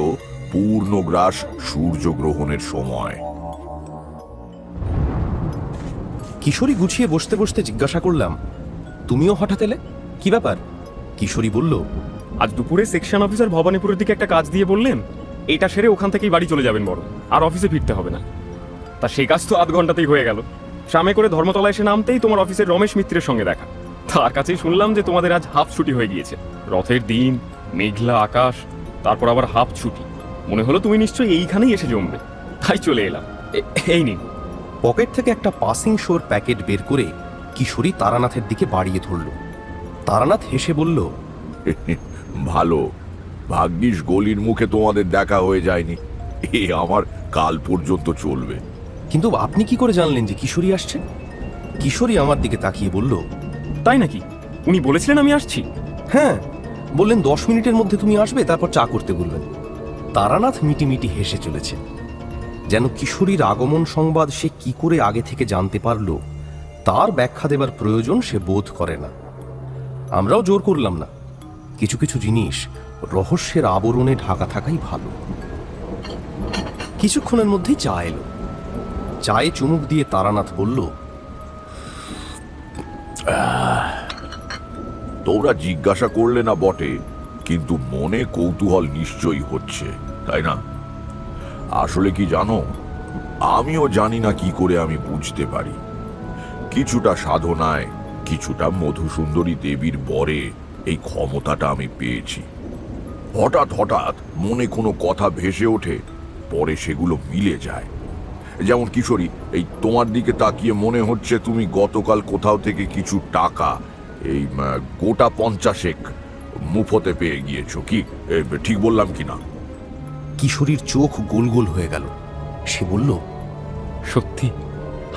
S6: পূর্ণগ্রাস সূর্যগ্রহণের সময়।
S1: কিশোরী গুছিয়ে বসতে বসতে জিজ্ঞাসা করলাম, তুমিও হঠাৎ এলে, কি ব্যাপার? কিশোরী বলল,
S7: আজ দুপুরে সেকশন অফিসার ভবানীপুরের দিকে একটা কাজ দিয়ে বললেন এটা সেরে ওখান থেকেই বাড়ি চলে যাবেন বড়, আর অফিসে ফিরতে হবে না। তা সেই কাজ তো আধ ঘন্টাতেই হয়ে গেল। ট্রামে করে ধর্মতলা এসে নামতেই তোমার অফিসের রমেশ মিত্রের সঙ্গে দেখা। তার কাছেই শুনলাম যে তোমাদের আজ হাফ ছুটি হয়ে গিয়েছে। রথের দিন, মেঘলা আকাশ, তারপর আবার হাফ ছুটি। মনে হলো তুমি নিশ্চয়ই এইখানেই এসে জমবে, তাই চলে এলাম। এই নিন।
S1: পকেট থেকে একটা পাসিং শোর প্যাকেট বের করে কিশোরী তারানাথের দিকে বাড়িয়ে ধরল। তারানাথ হেসে বলল,
S6: ভালো, ভাগ্যিস গলির মুখে তোমাদের দেখা হয়ে যায়নি। এ আমার কাল পর্যন্ত চলবে।
S1: কিন্তু আপনি কি করে জানলেন যে কিশোরী আসছে? কিশোরী আমার দিকে তাকিয়ে বলল,
S7: তাই নাকি? উনি বলেছিলেন আমি আসছি?
S1: হ্যাঁ, বললেন 10 মিনিটের মধ্যে তুমি আসবে, তারপর চা করতে বলবেন। তারানাথ মিটিমিটি হেসে চলেছে, যেন কিশোরীর আগমন সংবাদ সে কি করে আগে থেকে জানতে পারল তার ব্যাখ্যা দেবার প্রয়োজন সে বোধ করে না। আমরাও জোর করলাম না, কিছু কিছু জিনিস রহস্যের আবরণে ঢাকা থাকাই ভালো। কিছুক্ষণের মধ্যেই চা এলো। চায়ে চুমুক দিয়ে তারানাথ বলল,
S6: তোমরা জিজ্ঞাসা করলে না বটে, কিন্তু মনে কৌতূহল নিশ্চয়ই হচ্ছে, তাই না? আসলে কি জানো, আমিও জানি না কি করে আমি বুঝতে পারি। কিছুটা সাধনায়, কিছুটা মধুসুন্দরী দেবীর বরে এই ক্ষমতাটা আমি পেয়েছি। হঠাৎ হঠাৎ মনে কোনো কথা ভেসে ওঠে, পরে সেগুলো মিলে যায়। যেমন কিশোরী, এই তোমার দিকে তাকিয়ে মনে হচ্ছে তুমি গতকাল কোথাও থেকে কিছু টাকা, এই গোটা 50 মুফতে পেয়ে গিয়েছো। কি ঠিক বললাম কি না?
S1: কিশোরীর চোখ গোল গোল হয়ে গেল। সে বলল,
S7: সত্যি,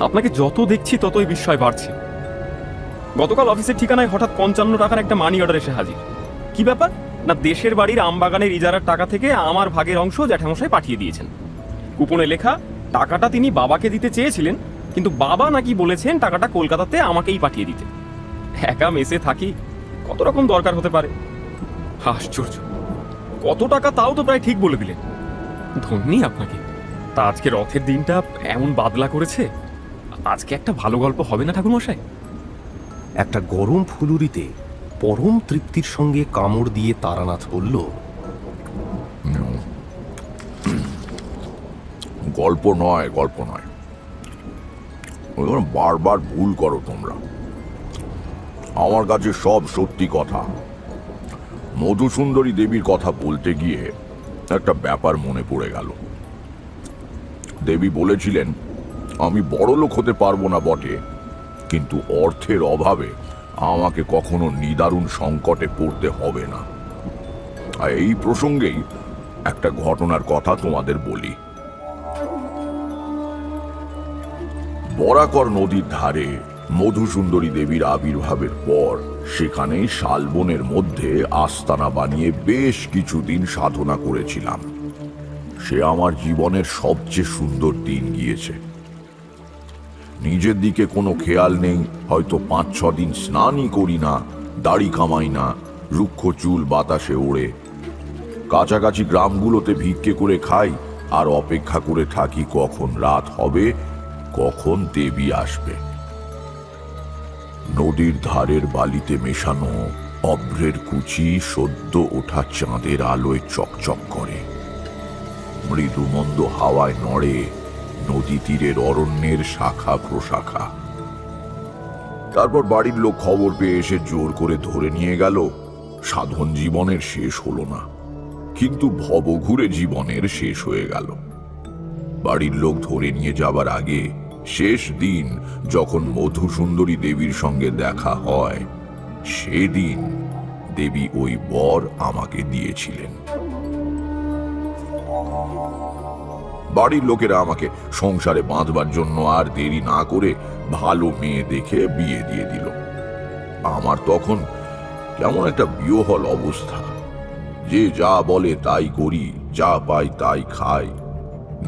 S7: আপনাকে যত দেখছি ততই বিস্ময় বাড়ছে। গতকাল অফিসের ঠিকানায় হঠাৎ 55 টাকার একটা মানি অর্ডার এসে হাজির। কি ব্যাপার না, দেশের বাড়ির আমবাগানের ইজারার টাকা থেকে আমার ভাগের অংশ জ্যাঠামশাই পাঠিয়ে দিয়েছেন। কুপনে লেখা টাকাটা তিনি বাবাকে দিতে চেয়েছিলেন, কিন্তু বাবা নাকি বলেছেন টাকাটা কলকাতাতে আমাকেই পাঠিয়ে দিতে। একা মেসে থাকি, কত রকম দরকার হতে পারে। আশ্চর্য, কত টাকা তাও তো প্রায় ঠিক বলে দিলেন। ধন্যি আপনাকে। তা আজকে রথের দিনটা এমন বাদলা করেছে, আজকে একটা ভালো গল্প হবে না ঠাকুরমশাই?
S1: একটা গরম ফুলুরিতে পরম তৃপ্তির সঙ্গে কামড় দিয়ে তারানাথ বলল,
S6: গল্প নয়, গল্প নয়। বারবার ভুল করো তোমরা। আমার কাছে সব সত্যি কথা। মধুসুন্দরী দেবীর কথা বলতে গিয়ে একটা ব্যাপার মনে পড়ে গেল। দেবী বলেছিলেন, আমি বড় লোক হতে পারবো না বটে, কিন্তু অর্থের অভাবে আমাকে কখনো নিদারুণ সংকটে পড়তে হবে না। আর এই প্রসঙ্গেই একটা ঘটনার কথা তোমাদের বলি। বরাকর নদীর ধারে মধুসুন্দরী দেবীর আবির্ভাবের পর সেখানেই শালবনের মধ্যে আস্তানা বানিয়ে বেশ কিছুদিন সাধনা করেছিলাম। সে আমার জীবনের সবচেয়ে সুন্দর দিন গিয়েছে। নিজের দিকে কোনো খেয়াল নেই, হয়তো 5-6 দিন স্নানই করি না, দাড়ি কামাই না, রুক্ষ চুল বাতাসে ওড়ে। কাছাকাছি গ্রামগুলোতে ভিক্ষে করে খাই আর অপেক্ষা করে থাকি কখন রাত হবে, কখন দেবী আসবে। নদীর ধারের বালিতে মেশানো অভ্রের কুচি সদ্য ওঠা চাঁদের আলোয় চকচক করে। মৃদুমন্দ হাওয়ায় নড়ে নদী তীরের অরণ্যের শাখা প্রশাখা। তারপর বাড়ির লোক খবর পেয়ে এসে জোর করে ধরে নিয়ে গেল। সাধন জীবনের শেষ হলো না, কিন্তু ভবঘুরে জীবনের শেষ হয়ে গেল। বাড়ির লোক ধরে নিয়ে যাবার আগে শেষ দিন যখন মধুসুন্দরী দেবীর সঙ্গে দেখা হয়, সেদিন দেবী ওই বর আমাকে দিয়েছিলেন। বাড়ির লোকেরা আমাকে সংসারে বাঁধবার জন্য আর দেরি না করে ভালো মেয়ে দেখে বিয়ে দিয়ে দিল। আমার তখন কেমন একটা বিহ্বল অবস্থা। যে যা বলে তাই করি, যা পাই তাই খাই,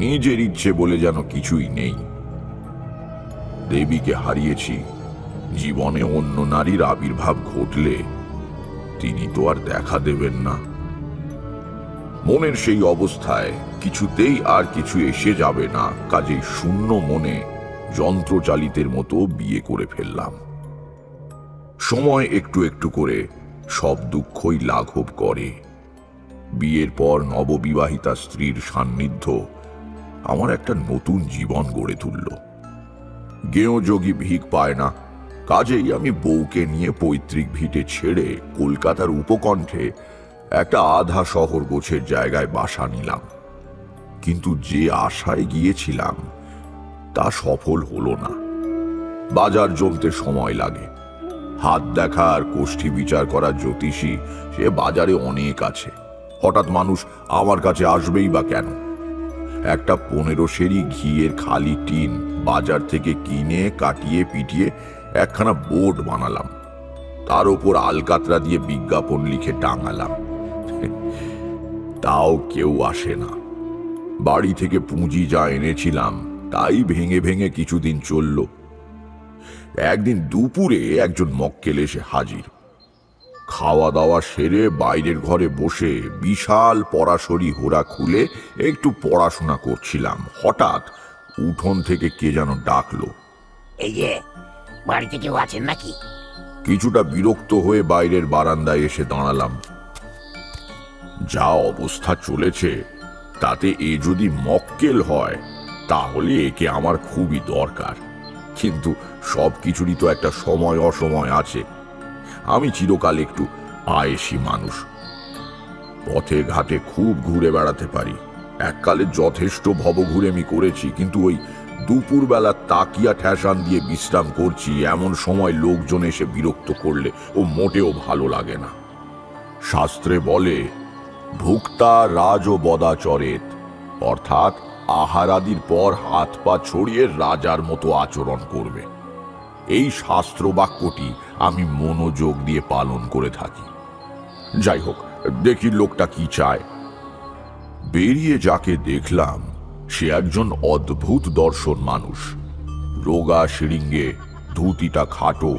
S6: নিজের ইচ্ছে বলে যেন কিছুই নেই। দেবীকে হারিয়েছি, জীবনে অন্য নারীর আবির্ভাব ঘটলে তিনি তো আর দেখা দেবেন না। মনের সেই অবস্থায় কিছুতেই আর কিছু এসে যাবে না, কাজেই শূন্য মনে যন্ত্রচালিতের মতো বিয়ে করে ফেললাম। সময় একটু একটু করে সব দুঃখই লাঘব করে। বিয়ের পর নববিবাহিতা স্ত্রীর সান্নিধ্য আমার একটা নতুন জীবন গড়ে তুলল। গেঁয়ো যোগী ভিক পায় না, কাজেই আমি বউকে নিয়ে পৈতৃক ভিটে ছেড়ে কলকাতার উপকণ্ঠে একটা আধা শহর গোছের জায়গায় বাসা নিলাম। কিন্তু যে আশায় গিয়েছিলাম তা সফল হলো না। বাজার জমতে সময় লাগে। হাত দেখা আর কোষ্ঠী বিচার করা জ্যোতিষী সে বাজারে অনেক আছে, হঠাৎ মানুষ আমার কাছে আসবেই বা কেন? একটা 15 সেরি ঘিয়ের খালি টিন বাজার থেকে কিনে কাটিয়ে পিটিয়ে একখানা বোর্ড বানালাম, তার উপর আলকাতরা দিয়ে বিজ্ঞাপন লিখে টাঙালাম। তাও কেউ আসে না। বাড়ি থেকে পুঁজি যা এনেছিলাম তাই ভেঙে ভেঙে কিছুদিন চলল। একদিন দুপুরে একজন মক্কেল এসে হাজির। খাওয়া দাওয়া সেরে বাইরের ঘরে বসে বিশাল পরাশরি হোরা খুলে একটু পড়াশোনা করছিলাম, হঠাৎ উঠোন থেকে কে যেন ডাকলো।
S8: এই যে বাড়িতে কেউ আছেন নাকি?
S6: কিছুটা বিরক্ত হয়ে বাইরের বারান্দায় এসে দাঁড়ালাম। যা অবস্থা চলেছে তাতে এ যদি মক্কেল হয় তাহলে একে আমার খুবই দরকার, কিন্তু সব কিছুরই তো একটা সময় অসময় আছে। আমি চিরকাল একটু আয়েসি মানুষ, পথে ঘাটে খুব ঘুরে বেড়াতে পারি। এককালে যথেষ্ট ভবঘুরেমি করেছি, কিন্তু ওই দুপুরবেলা তাকিয়া ঠেসান দিয়ে বিশ্রাম করছি এমন সময় লোকজন এসে বিরক্ত করলে ও মোটেও ভালো লাগে না। শাস্ত্রে বলে ভুক্তা রাজ ও বদাচরেত, অর্থাৎ আহারাদির পর হাত পা ছড়িয়ে রাজার মতো আচরণ করবে। এই শাস্ত্র বাক্যটি আমি মনোযোগ দিয়ে পালন করে থাকি। যাই হোক, দেখি লোকটা কি চায়। বেরিয়ে যাকে দেখলাম সে একজন অদ্ভুত দর্শন মানুষ। রোগা শিরিঙ্গে, ধুতিটা খাটো,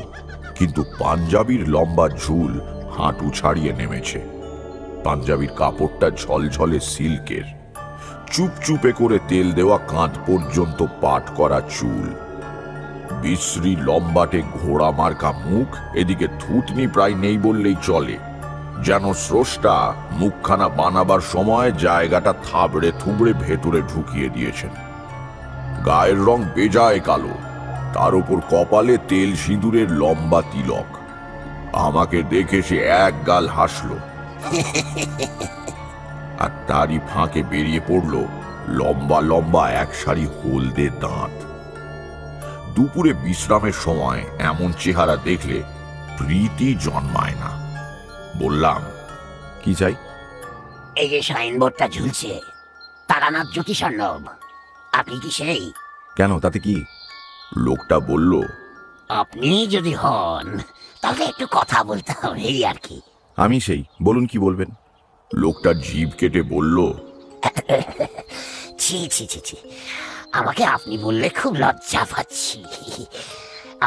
S6: কিন্তু পাঞ্জাবির লম্বা ঝুল হাঁটু ছাড়িয়ে নেমেছে। পাঞ্জাবির কাপড়টা ঝলঝলে সিল্কের, চুপচুপে করে তেল দেওয়া কাঁধ পর্যন্ত পাট করা চুল, বিশ্রী লম্বাটে ঘোড়া মার্কা মুখ, এদিকে থুতনি প্রায় নেই বললেই চলে। যেন স্রষ্টা মুখখানা বানাবার সময় জায়গাটা থাবড়ে থুবড়ে ভেতরে ঢুকিয়ে দিয়েছেন। গায়ের রং বেজায় কালো, তার উপর কপালে তেল সিঁদুরের লম্বা তিলক। আমাকে দেখে সে এক গাল হাসল, আর তারই ফাঁকে বেরিয়ে পড়ল লম্বা লম্বা এক সারি হলদে দাঁত। দুপুরে বিশ্রামের সময় এমন চেহারা দেখলে প্রীতি জন্মায় না। বললাম, কি চাই?
S8: এই যে সাইনবোর্ডটা ঝুলছে, তারানাথ জ্যোতিষার্ণব, আপনি কি সেই?
S6: কেন, তাতে কি? লোকটা বলল,
S8: আপনি যদি হন তাহলে একটু কথা বলতে হবে, এই আর কি।
S6: আমি সেই, বলুন কি বলবেন। লোকটা জিভ কেটে বলল,
S8: ছি ছি ছি ছি, আমাকে আপনি বললে খুব লজ্জা পাচ্ছি।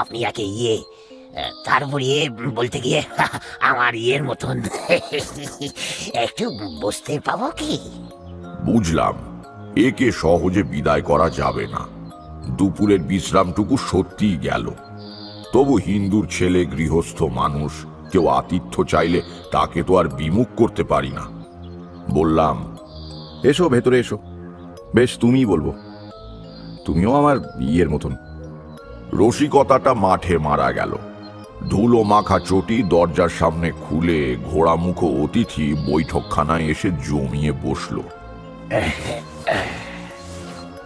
S8: আপনি আগে তারপর বলতে গিয়ে আমার মতন একটু বুঝতে পাবো কি?
S6: বুঝলাম একে সহজে বিদায় করা যাবে না। দুপুরের বিশ্রামটুকু সত্যিই গেল। তবু হিন্দুর ছেলে, গৃহস্থ মানুষ, কেউ আতিথ্য চাইলে তাকে তো আর বিমুখ করতে পারি না। বললাম, এসো ভেতরে এসো। বেশ, তুমিই বলবো, তুমিও আমার বিয়ের মতন। রসিকতাটা মাঠে মারা গেল। ধুলো মাখা চটি দরজার সামনে খুলে ঘোড়ামুখ অতিথি বৈঠকখানায় এসে জমিয়ে বসল।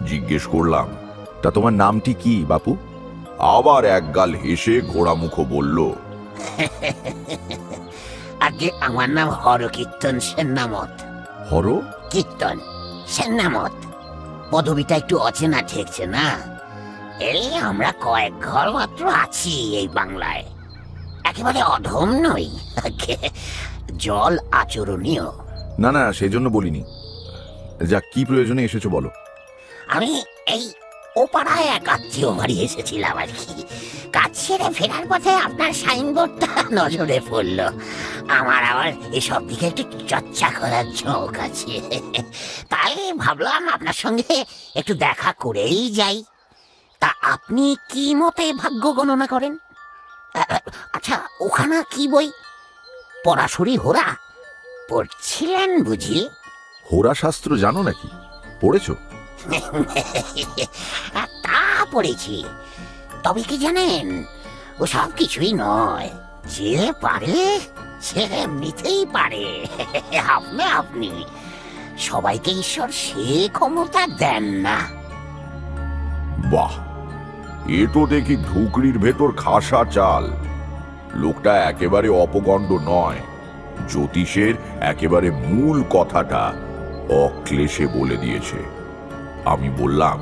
S6: জিজ্ঞেস করলাম, তা তোমার নামটি কি বাপু? আবার একগাল হেসে ঘোড়ামুখ বলল,
S8: আগে আমার নাম হরকীর্তন সেন্নামত।
S6: হর
S8: কীর্তন সেন্নামত, পদবিটা একটু অচেনা ঠেকছে না? এই আমরা কয়েক ঘর মাত্র আছি এই বাংলায়, একেবারে অধম নই, জল আচরণীয়।
S6: না না, সেজন্য বলিনি। যা, কি প্রয়োজনে এসেছো বলো।
S8: আমি এই ওপাড়ায় এক আত্মীয় বাড়ি এসেছিলাম আর কি। কাজ ছেড়ে ফেরার পথে আপনার সাইনবোর্ডটা নজরে পড়ল। আমার আবার এসব দিকে একটু চর্চা করার ঝোঁক আছে, তাই ভাবলাম আপনার সঙ্গে একটু দেখা করেই যাই। তা আপনি কি মতে ভাগ্য গণনা করেন? আচ্ছা, ওখানে কি বই? পরাশরি হোরা? পড়ছিলেন বুঝি?
S6: হোরা শাস্ত্র জানো নাকি? পড়েছো?
S8: তা পড়েছি, তবে কি জানেন, ও সব কিছুই নয়। যে পারে সে এমনিতেই পারে। আপনি সবাইকে ঈশ্বর সে ক্ষমতা দেন না।
S6: বাহ, এ তো দেখি ঢুকরির ভেতর খাসা চাল। লোকটা একেবারে অপগণ্ড নয়, জ্যোতিষের একেবারে মূল কথাটা অক্লেশে বলে দিয়েছে। আমি বললাম,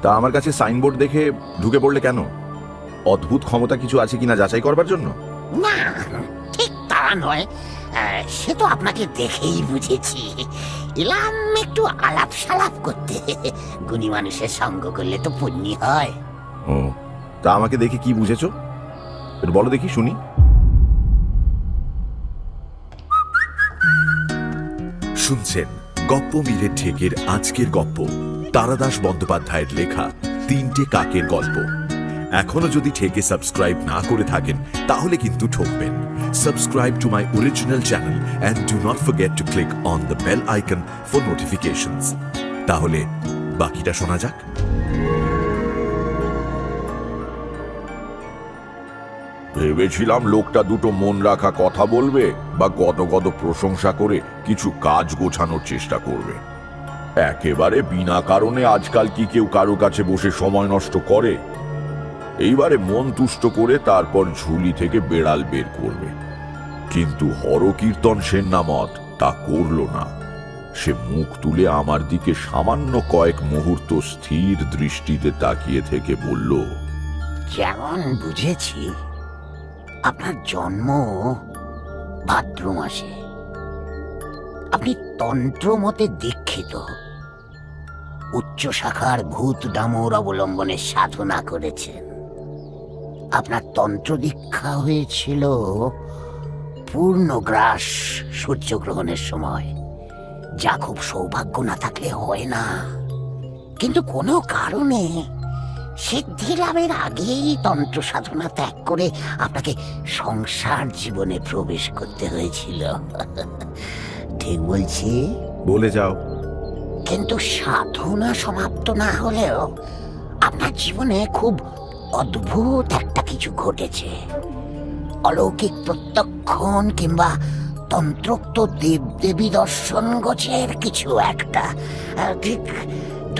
S3: তা আমার কাছে সাইনবোর্ড দেখে ঢুকে পড়লে কেন? অদ্ভুত ক্ষমতা কিছু আছে কিনা যাচাই করবার জন্য?
S8: না, ঠিক তা নয়। সে তো আপনাকে দেখেই বুঝেছি। এলাম একটু আলাপ সালাপ করতে। গুণী মানুষের সঙ্গ করলে তো পুণ্যি হয়।
S3: ও, তা আমাকে দেখে কি বুঝেছো? একটু বলো দেখি, শুনি। শুনছেন গপ্পমীরের ঠেকের আজকের গপ্প, তারাদাস বন্দ্যোপাধ্যায়ের লেখা 3টে কাকের গল্প। এখনো যদি ঠেকে সাবস্ক্রাইব না করে থাকেন তাহলে কিন্তু ঠকবেন। Subscribe to my original channel and do not forget to click on the bell icon for notifications. তাহলে বাকিটা শোনা যাক।
S6: ভেবেছিলাম লোকটা দুটো মন রাখা কথা বলবে বা গদগদ প্রশংসা করে কিছু কাজ গোছানোর চেষ্টা করবে। একেবারে বিনা কারণে আজকাল কি কেউ কারো কাছে বসে সময় নষ্ট করে? এইবারে মন তুষ্ট করে তারপর ঝুলি থেকে বেড়াল বের করবে। কিন্তু হরকীর্তন সেনামত তা করল না। সে মুখ তুলে আমার দিকে সামান্য কয়েক মুহূর্ত স্থির দৃষ্টিতে তাকিয়ে থেকে বলল,
S8: যেমন বুঝেছি, আপনার জন্ম ভাদ্র মাসে। আপনি তন্ত্র মতে দীক্ষিত। উচ্চ শাখার ভূত ডামর অবলম্বনে সাধনা করেছেন। আপনার তন্ত্র দীক্ষা হয়েছিল পূর্ণগ্রাস সূর্যগ্রহণের সময়, যা খুব সৌভাগ্য না থাকলে হয় না। কিন্তু কোনো কারণে সিদ্ধি লাভের আগেই তন্ত্র সাধনা ত্যাগ করে আপনাকে সংসার জীবনে প্রবেশ করতে হয়েছিল। ঠিক বলছি?
S3: বলে যাও।
S8: কিন্তু সাধনা সমাপ্ত না হলেও আপনার জীবনে খুব অদ্ভুত একটা কিছু ঘটেছে। অলৌকিক প্রত্যক্ষণ কিংবা তন্ত্রোক্ত দেবদেবী দর্শন গোছের কিছু একটা, ঠিক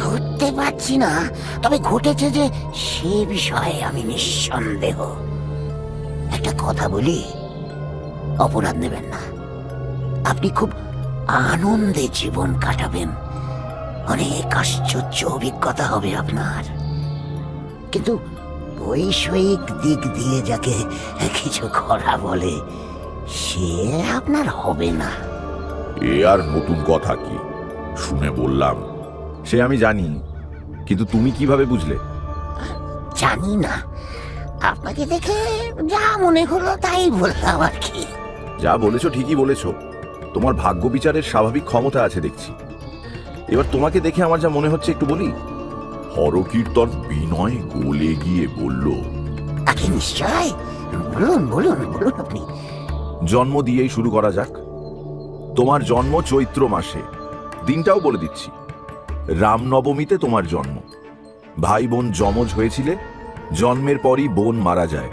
S8: ধরতে পারছি না, তবে ঘটেছে যে সে বিষয়ে আমি নিঃসন্দেহ। একটা কথা বলি, অপরাধ নেবেন না। আপনি খুব আনন্দে জীবন কাটাবেন, অনেক আশ্চর্য অভিজ্ঞতা হবে আপনার। কিন্তু বৈষয়িক দিক দিয়ে যাকে কিছু করা বলে, সে আপনার হবে না।
S6: এ আর নতুন কথা কি? শুনে বললাম,
S3: সে আমি জানি, কিন্তু তুমি কিভাবে বুঝলে?
S8: জানি না, আপনাকে দেখে যা মনে হলো তাই বললাম আর কি।
S3: যা বলেছো ঠিকই বলেছো। তোমার ভাগ্য বিচারের স্বাভাবিক ক্ষমতা আছে দেখছি। এবার তোমাকে দেখে আমার যা মনে হচ্ছে একটু বলি।
S6: হরকীর্তন বিনয় গলে গিয়ে বলল,
S8: আগে নিশ্চয়, বলুন বলুন বলুন আপনি।
S3: জন্ম দিয়েই শুরু করা যাক। তোমার জন্ম চৈত্র মাসে, দিনটাও বলে দিচ্ছি। রামনবমীতে তোমার জন্ম। ভাই বোন যমজ হয়েছিলে, জন্মের পরই বোন মারা যায়।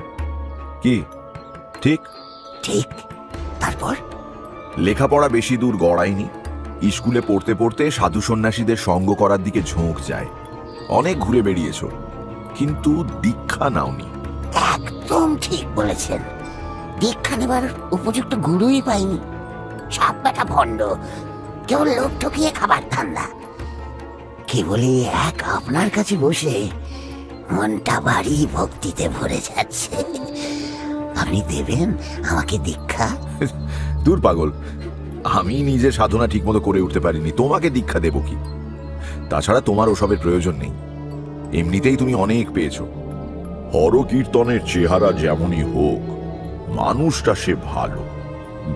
S3: কি ঠিক?
S8: ঠিক। তারপর?
S3: লেখাপড়া বেশি দূর গড়ায়নি। স্কুলে পড়তে পড়তে সাধু সন্ন্যাসীদের সঙ্গ করার দিকে ঝোঁক যায়। অনেক ঘুরে বেরিয়েছ, কিন্তু দীক্ষা নাওনি।
S8: একদম ঠিক বলেছেন। দীক্ষা নেবার উপযুক্ত গুরুই পাইনি। সব বেটা ভণ্ড, কেবল লোক ঠকিয়ে খাবার ধান্দা। কেবলই এক আপনার কাছে বসে মনটা ভারী ভক্তিতে ভরে যাচ্ছে। আপনি দেবেন আমাকে দীক্ষা?
S3: দূর পাগল, আমি নিজে সাধনা ঠিকমতো করে উঠতে পারিনি, তোমাকে দীক্ষা দেব কি? তাছাড়া তোমার ওসবের প্রয়োজন নেই, এমনিতেই তুমি অনেক পেয়েছো।
S6: হরকীর্তনের চেহারা যেমনই হোক, মানুষটা সে ভালো।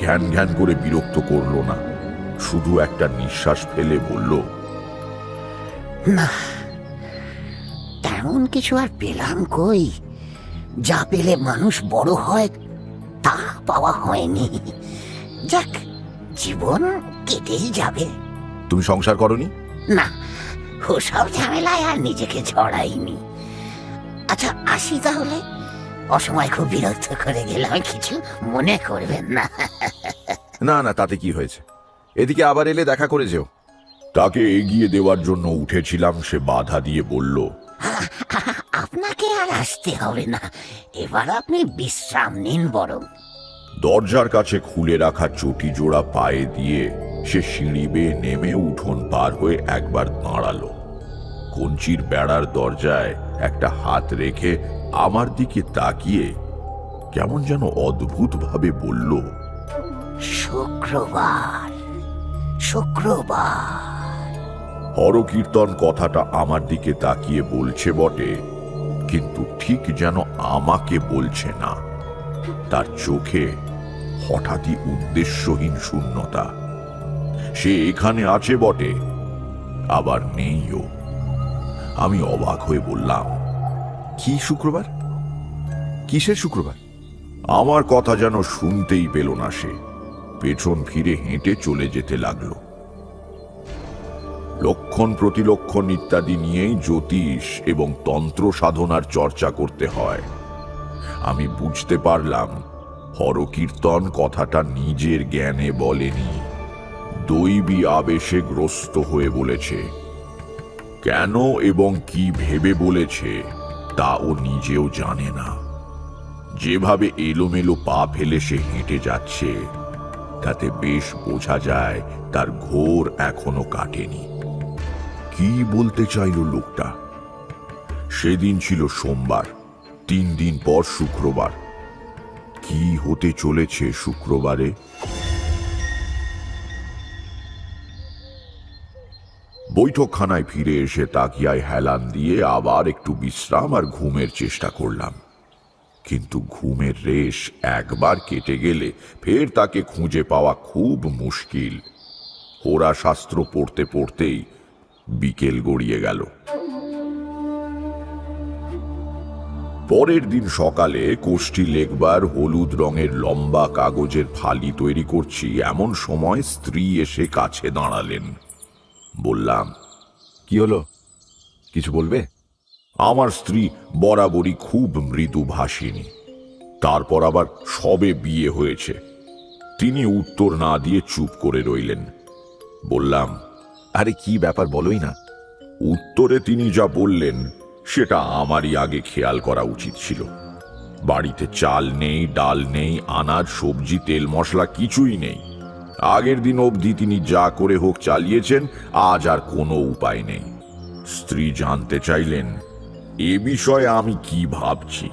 S6: ঘ্যান ঘ্যান করে বিরক্ত করলো না, শুধু একটা নিঃশ্বাস ফেলে বলল,
S8: না, তেমন কিছু আর পেলাম কই। যা পেলে মানুষ বড় হয় তা পাওয়া হয়নি। যাক, জীবন কেটেই যাবে।
S6: তুমি সংসার করনি?
S8: না, ওসব ঝামেলায় আর নিজেকে ছড়াইনি। আচ্ছা, আসি তাহলে। অসময় খুব বিরক্ত করে গেলাম, কিছু মনে করবেন না।
S6: না না, তাতে কি হয়েছে? এদিকে আবার এলে দেখা করে যেও। তাকে এগিয়ে দেওয়ার জন্য উঠেছিলাম, সে বাধা দিয়ে বলল,
S8: আপনাকে আর আসতে হবে না, এবার আপনি বিশ্রাম নিন বরং।
S6: দরজার কাছে খুলে রাখা চটি জোড়া পায়ে দিয়ে সে সিঁড়ি বেয়ে নেমে উঠোন পার হয়ে একবার দাঁড়ালো। কঞ্চির বেড়ার দরজায় একটা হাত রেখে আমার দিকে তাকিয়ে কেমন যেন অদ্ভুত ভাবে বলল,
S8: শুক্রবার, শুক্রবার।
S6: হরকীর্তন কথাটা আমার দিকে তাকিয়ে বলছে বটে, কিন্তু ঠিক যেন আমাকে বলছে না। তার চোখে হঠাৎই উদ্দেশ্যহীন শূন্যতা। সে এখানে আছে বটে, আবার নেইও। আমি অবাক হয়ে বললাম,
S3: কি শুক্রবার? কিসের শুক্রবার?
S6: আমার কথা যেন শুনতেই পেল না সে। পেছন ফিরে হেঁটে চলে যেতে লাগলো। লক্ষণ প্রতিলক্ষণ ইত্যাদি নিয়েই জ্যোতিষ এবং তন্ত্র সাধনার চর্চা করতে হয়। আমি বুঝতে পারলাম হরকীর্তন কথাটা নিজের জ্ঞানে বলেনি, দৈবী আবেশে গ্রস্ত হয়ে বলেছে। কেন এবং কি ভেবে বলেছে তা ও নিজেও জানে না। যেভাবে এলোমেলো পা ফেলে সে হেঁটে যাচ্ছে, তাতে বেশ বোঝা যায় তার ঘোর এখনো কাটেনি। কি বলতে চাইল লোকটা? সেদিন ছিল সোমবার, 3 দিন পর শুক্রবার। কি হতে চলেছে শুক্রবারে? বৈঠকখানায় ফিরে এসে তাকিয়ায় হেলান দিয়ে আবার একটু বিশ্রাম আর ঘুমের চেষ্টা করলাম, কিন্তু ঘুমের রেশ একবার কেটে গেলে ফের তাকে খুঁজে পাওয়া খুব মুশকিল। হোরা শাস্ত্র পড়তে পড়তেই বিকেল গড়িয়ে গেল। পরের দিন সকালে কোষ্ঠী লেখবার হলুদ রঙের লম্বা কাগজের ফালি তৈরি করছি, এমন সময় স্ত্রী এসে কাছে দাঁড়ালেন। বললাম,
S3: কি হলো? কিছু বলবে?
S6: আমার স্ত্রী বরাবরই খুব মৃদুভাষিণী, তারপর আবার সবে বিয়ে হয়েছে। তিনি উত্তর না দিয়ে চুপ করে রইলেন। বললাম,
S3: আরে কি ব্যাপার বলোই না।
S6: উত্তরে তিনি যা বললেন সেটা আমারই আগে খেয়াল করা উচিত ছিল। বাড়িতে চাল নেই, ডাল নেই, আনাজ, সবজি, তেল, মশলা কিছুই নেই। আগের দিন অবধি তিনি যা করে হোক চালিয়েছেন, আজ আর কোনো উপায় নেই। স্ত্রী জানতে চাইলেন এ বিষয়ে আমি কি ভাবছি।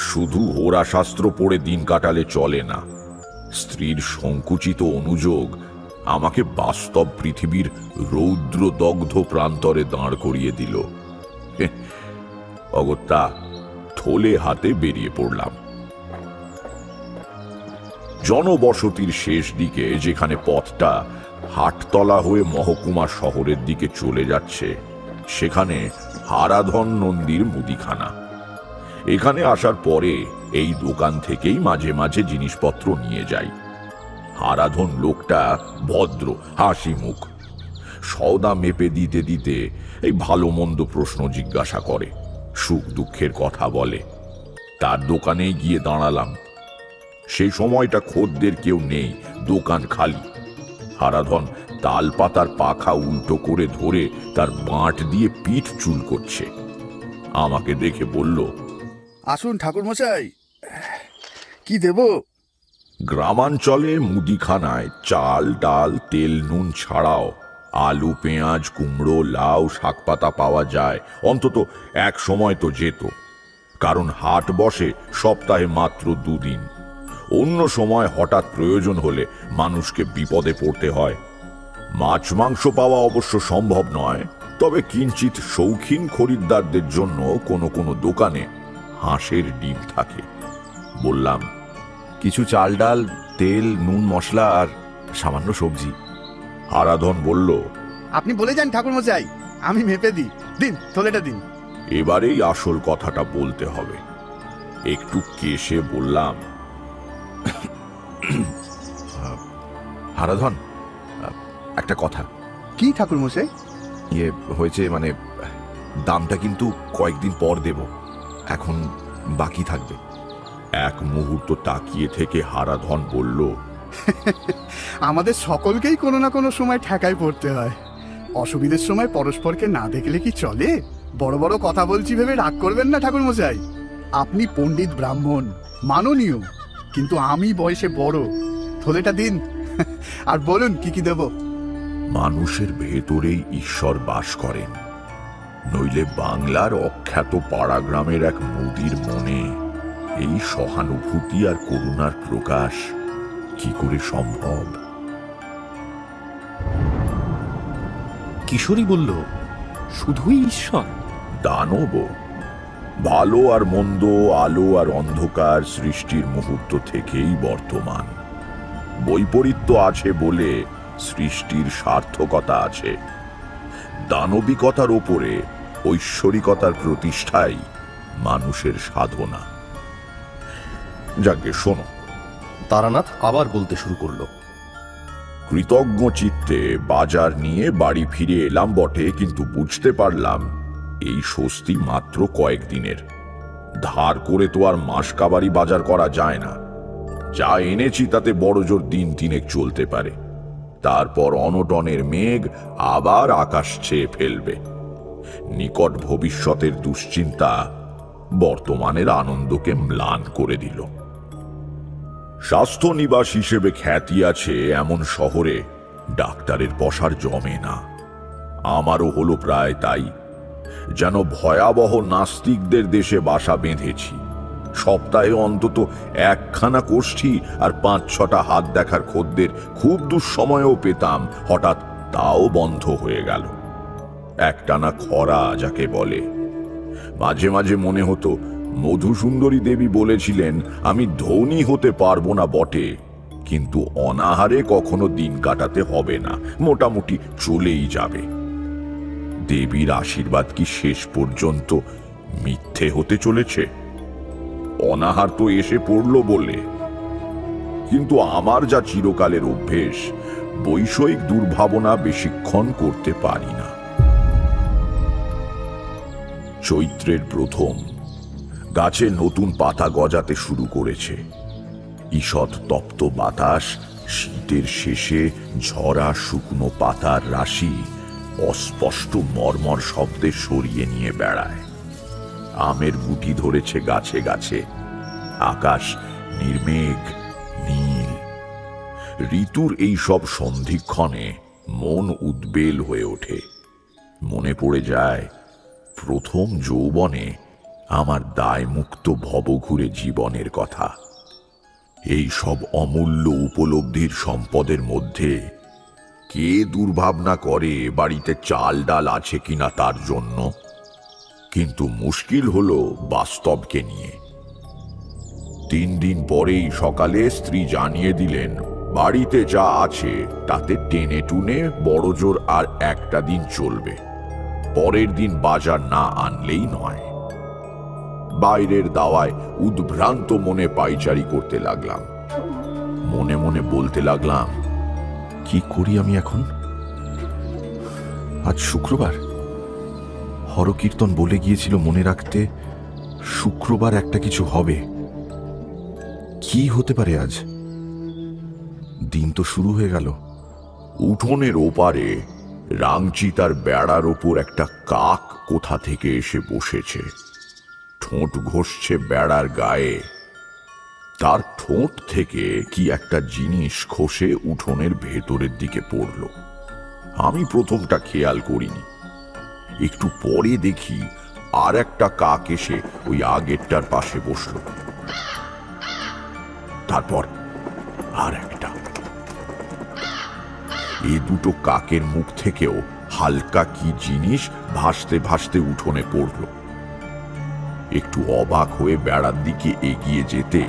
S6: শুধু হোরা শাস্ত্র পড়ে দিন কাটালে চলে না। স্ত্রীর সংকুচিত অনুযোগ আমাকে বাস্তব পৃথিবীর রৌদ্রদগ্ধ প্রান্তরে দাঁড় করিয়ে দিল। অগত্যা থলে হাতে বেরিয়ে পড়লাম। জনবসতির শেষ দিকে, যেখানে পথটা হাটতলা হয়ে মহকুমা শহরের দিকে চলে যাচ্ছে, সেখানে হারাধন নন্দীর মুদিখানা। এখানে আসার পরে এই দোকান থেকেই মাঝে মাঝে জিনিসপত্র নিয়ে যাই। হারাধন লোকটা ভদ্র, হাসি মুখ। সওদা মেপে দিতে দিতে এই ভালো মন্দ প্রশ্ন জিজ্ঞাসা করে, সুখ দুঃখের কথা বলে। তার দোকানেই গিয়ে দাঁড়ালাম। সেই সময়টা খদ্দের কেউ নেই, দোকান খালি। হারাধন তাল পাতার পাখা উল্টো করে ধরে তার বাঁট দিয়ে পিঠ চুল করছে। আমাকে দেখে বলল,
S9: আসুন ঠাকুর মশাই, কি দেব?
S6: গ্রামাঞ্চলে মুদিখানায় চাল, ডাল, তেল, নুন ছাড়াও আলু, পেঁয়াজ, কুমড়ো, লাউ, শাকপাতা পাওয়া যায়। অন্তত এক সময় তো যেত, কারণ হাট বসে সপ্তাহে মাত্র 2 দিন। অন্য সময় হঠাৎ প্রয়োজন হলে মানুষকে বিপদে পড়তে হয়। মাছ মাংস পাওয়া অবশ্য সম্ভব নয়, তবে কিঞ্চিত শৌখিন খরিদ্দারদের জন্য কোনো কোনো দোকানে হাঁসের ডিম থাকে। বললাম,
S3: কিছু চাল, ডাল, তেল, নুন, মশলা আর সামান্য সবজি।
S6: হারাধন বলল,
S9: আপনি বলে যান ঠাকুর মশাই, আমি মেপে দিই। দিন, থলেটা দিন।
S6: এবারেই আসল কথাটা বলতে হবে। একটু কেশে বললাম,
S3: হারাধন, একটা কথা।
S9: কি ঠাকুর মশাই?
S3: ইয়ে হয়েছে, মানে দামটা কিন্তু কয়েকদিন পর দেব, এখন বাকি থাকবে।
S6: এক মুহূর্ত তাকিয়ে থেকে হারাধন বলল,
S9: আমাদের সকলকেই কোনো না কোনো সময় ঠেকায় পড়তে হয়। অসুবিধার সময় পরস্পরকে না দেখলে কি চলে? বড় বড় কথা বলছি ভেবে রাগ করবেন না ঠাকুর মশাই। আপনি পণ্ডিত ব্রাহ্মণ, মাননীয়, কিন্তু আমি বয়সে বড়। থলেটা দিন, আর বলুন কি কি দেব।
S6: মানুষের ভেতরেই ঈশ্বর বাস করেন, নইলে বাংলার অখ্যাত পাড়াগ্রামের এক মুদির মনে এই সহানুভূতি আর করুণার প্রকাশ কি করে সম্ভব?
S1: কিশোরী বলল, শুধুই ঈশ্বর?
S6: দানব, ভালো আর মন্দ, আলো আর অন্ধকার সৃষ্টির মুহূর্ত থেকেই বর্তমান। বৈপরীত্য আছে বলে সৃষ্টির সার্থকতা আছে। দানবিকতার ওপরে ঐশ্বরিকতার প্রতিষ্ঠাই মানুষের সাধনা। যাকে শোনো।
S1: তারানাথ আবার বলতে শুরু করলো,
S6: কৃতজ্ঞ চিত্তে বাজার নিয়ে বাড়ি ফিরে এলাম বটে, কিন্তু বুঝতে পারলাম এই স্বস্তি মাত্র কয়েকদিনের। ধার করে তো আর মাসকাবারি বাজার করা যায় না। যা এনেছি তাতে বড়জোর দিন তিনেক চলতে পারে, তারপর অনটনের মেঘ আবার আকাশ ছেয়ে ফেলবে। নিকট ভবিষ্যতের দুশ্চিন্তা বর্তমানের আনন্দকে ম্লান করে দিল। স্বাস্থ্য নিবাস হিসেবে খ্যাতি আছে এমন শহরে ডাক্তারের বসার জমে না। আমারও হলো প্রায় তাই। যেন ভয়াবহ নাস্তিকদের দেশে বাসা বেঁধেছি। সপ্তাহে অন্তত একখানা কোষ্ঠী আর 5-6টা হাত দেখার খদ্দের খুব দুঃসময়েও পেতাম, হঠাৎ তাও বন্ধ হয়ে গেল। একটানা খরা যাকে বলে। মাঝে মাঝে মনে হতো মধুসুন্দরী দেবী বলেছিলেন, আমি ধনী হতে পারবো না বটে, কিন্তু অনাহারে কখনো দিন কাটাতে হবে না, মোটামুটি চলেই যাবে। দেবীর আশীর্বাদ কি শেষ পর্যন্ত মিথ্যে হতে চলেছে? অনাহার তো এসে পড়ল বলে। কিন্তু আমার যা চিরকালের অভ্যেস, বৈষয়িক দুর্ভাবনা বেশিক্ষণ করতে পারি না। চৈত্রের প্রথম গাছে নতুন পাতা গজাতে শুরু করেছে। ঈষৎ তপ্ত বাতাস শীতের শেষে ঝরা শুকনো পাতার রাশি অস্পষ্ট মর্মর শব্দে সরিয়ে নিয়ে বেড়ায়। আমের গুটি ধরেছে গাছে গাছে। আকাশ নির্মেঘ নীল। ঋতুর এই সব সন্ধিক্ষণে মন উদ্বেল হয়ে ওঠে। মনে পড়ে যায় প্রথম যৌবনে আমার দায়মুক্ত ভবঘুরে জীবনের কথা। এই সব অমূল্য উপলব্ধির সম্পদের মধ্যে কে দুর্ভাবনা করে বাড়িতে চাল ডাল আছে কিনা তার জন্য? কিন্তু মুশকিল হলো বাস্তবকে নিয়ে। 3 দিন পরেই সকালে স্ত্রী জানিয়ে দিলেন, বাড়িতে যা আছে তাতে টেনে টুনে বড়জোর আর একটা দিন চলবে, পরের দিন বাজার না আনলেই নয়। বাইরের দাওয়ায় উদ্ভ্রান্ত মনে পাইচারি করতে লাগলাম। মনে মনে বলতে লাগলাম, কি করি আমি এখন? আজ শুক্রবার। হরকীর্তন বলে গিয়েছিল মনে রাখতে, শুক্রবার একটা কিছু হবে। কি হতে পারে আজ? দিন তো শুরু হয়ে গেল। উঠোনের ওপারে রাংচিতার বেড়ার ওপর একটা কাক কোথা থেকে এসে বসেছে। ঠোঁট ঘষছে বেড়ার গায়ে। তার ঠোঁট থেকে কি একটা জিনিস খসে উঠোনের ভেতরের দিকে পড়ল। আমি প্রথমটা খেয়াল করিনি। একটু পরে দেখি আর একটা কাক এসে ওই আগেরটার পাশে বসল। তারপর আর একটা। এ দুটো কাকের মুখ থেকেও হালকা কি জিনিস ভাসতে ভাসতে উঠোনে পড়ল। একটু অবাক হয়ে বেড়ার দিকে এগিয়ে যেতে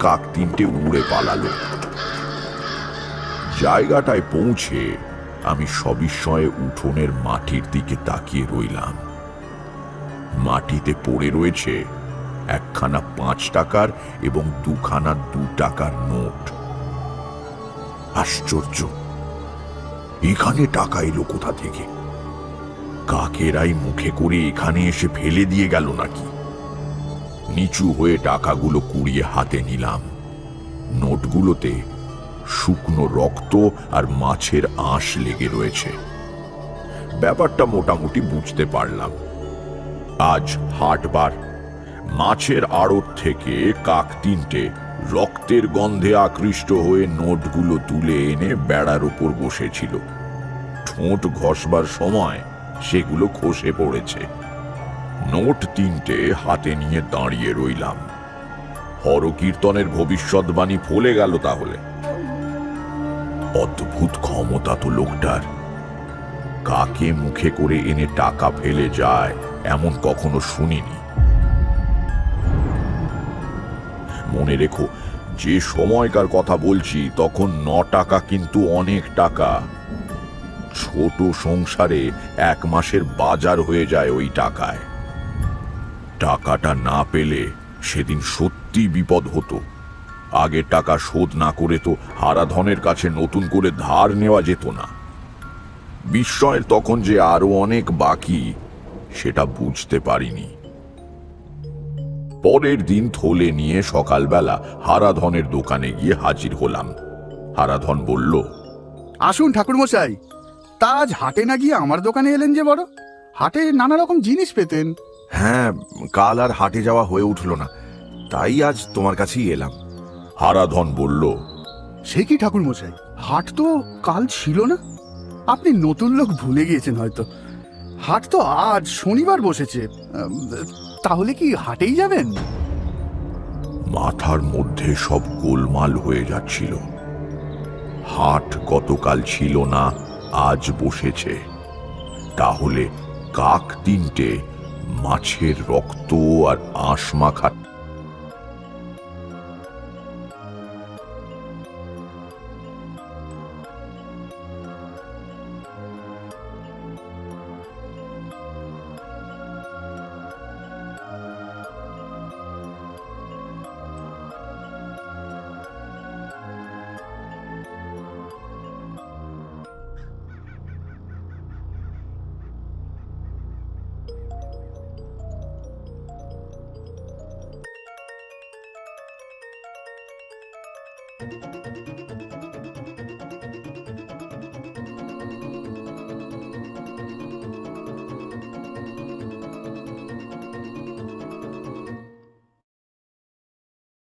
S6: কাক তিনটে উড়ে পালালো। জায়গাটায় পৌঁছে আমি সবিস্ময়ে উঠোনের মাটির দিকে তাকিয়ে রইলাম। মাটিতে পড়ে রয়েছে একখানা 5 টাকার এবং 2খানা 2 টাকার নোট। আশ্চর্য, এখানে টাকা এলো কোথা থেকে? কাকেরাই মুখে করে এখানে এসে ফেলে দিয়ে গেল নাকি? নিচু হয়ে টাকাগুলো কুড়িয়ে হাতে নিলাম। নোটগুলোতে শুকনো রক্ত আর মাছের আঁশ লেগে রয়েছে। ব্যাপারটা মোটামুটি বুঝতে পারলাম। আজ হাটবার। মাছের আড়ত থেকে কাক তিনটে রক্তের গন্ধে আকৃষ্ট হয়ে নোটগুলো তুলে এনে বেড়ার উপর বসেছিল। ঠোঁট ঘষবার সময় সেগুলো খসে পড়েছে। নোট তিনটে হাতে নিয়ে দাঁড়িয়ে রইলাম। হরকীর্তনের ভবিষ্যৎবাণী ফলে গেল তাহলে। অদ্ভুত ক্ষমতা তো লোকটার। কাকে মুখে করে এনে টাকা ফেলে যায় এমন কখনো শুনিনি। মনে রেখো, যে সময়কার কথা বলছি তখন 9 টাকা কিন্তু অনেক টাকা। ছোট সংসারে 1 মাসের বাজার হয়ে যায় ওই টাকায়। টাকাটা না পেলে সেদিন সত্যি বিপদ হতো। আগের টাকা শোধ না করে তো হারাধনের কাছে নতুন করে ধার নেওয়া যেত না। বিস্ময়ের তখন যে আরো অনেক বাকি সেটা বুঝতে পারিনি। পরের দিন থলে নিয়ে সকালবেলা হারাধনের দোকানে গিয়ে হাজির হলাম। হারাধন বলল,
S9: আসুন ঠাকুরমশাই, তা আজ হাটে না গিয়ে আমার দোকানে এলেন যে বড়? হাটে নানা রকম জিনিস পেতেন।
S3: হ্যাঁ, কাল আর হাটে যাওয়া হয়ে উঠল না, তাই আজ তোমার কাছেই এলাম।
S6: হারাধন বলল,
S9: সে কি ঠাকুরমশাই, হাট তো কাল ছিল না? আপনি নতুন লোক ভুলে গিয়েছেন হয়তো। হাট তো আজ শনিবার বসেছে। তাহলে কি হাটেই যাবেন?
S6: মাথার মধ্যে সব গোলমাল হয়ে যাচ্ছিল। হাট গতকাল ছিল না, আজ বসেছে। তাহলে কাক তিনটে মাছের রক্ত আর আঁশ মাখা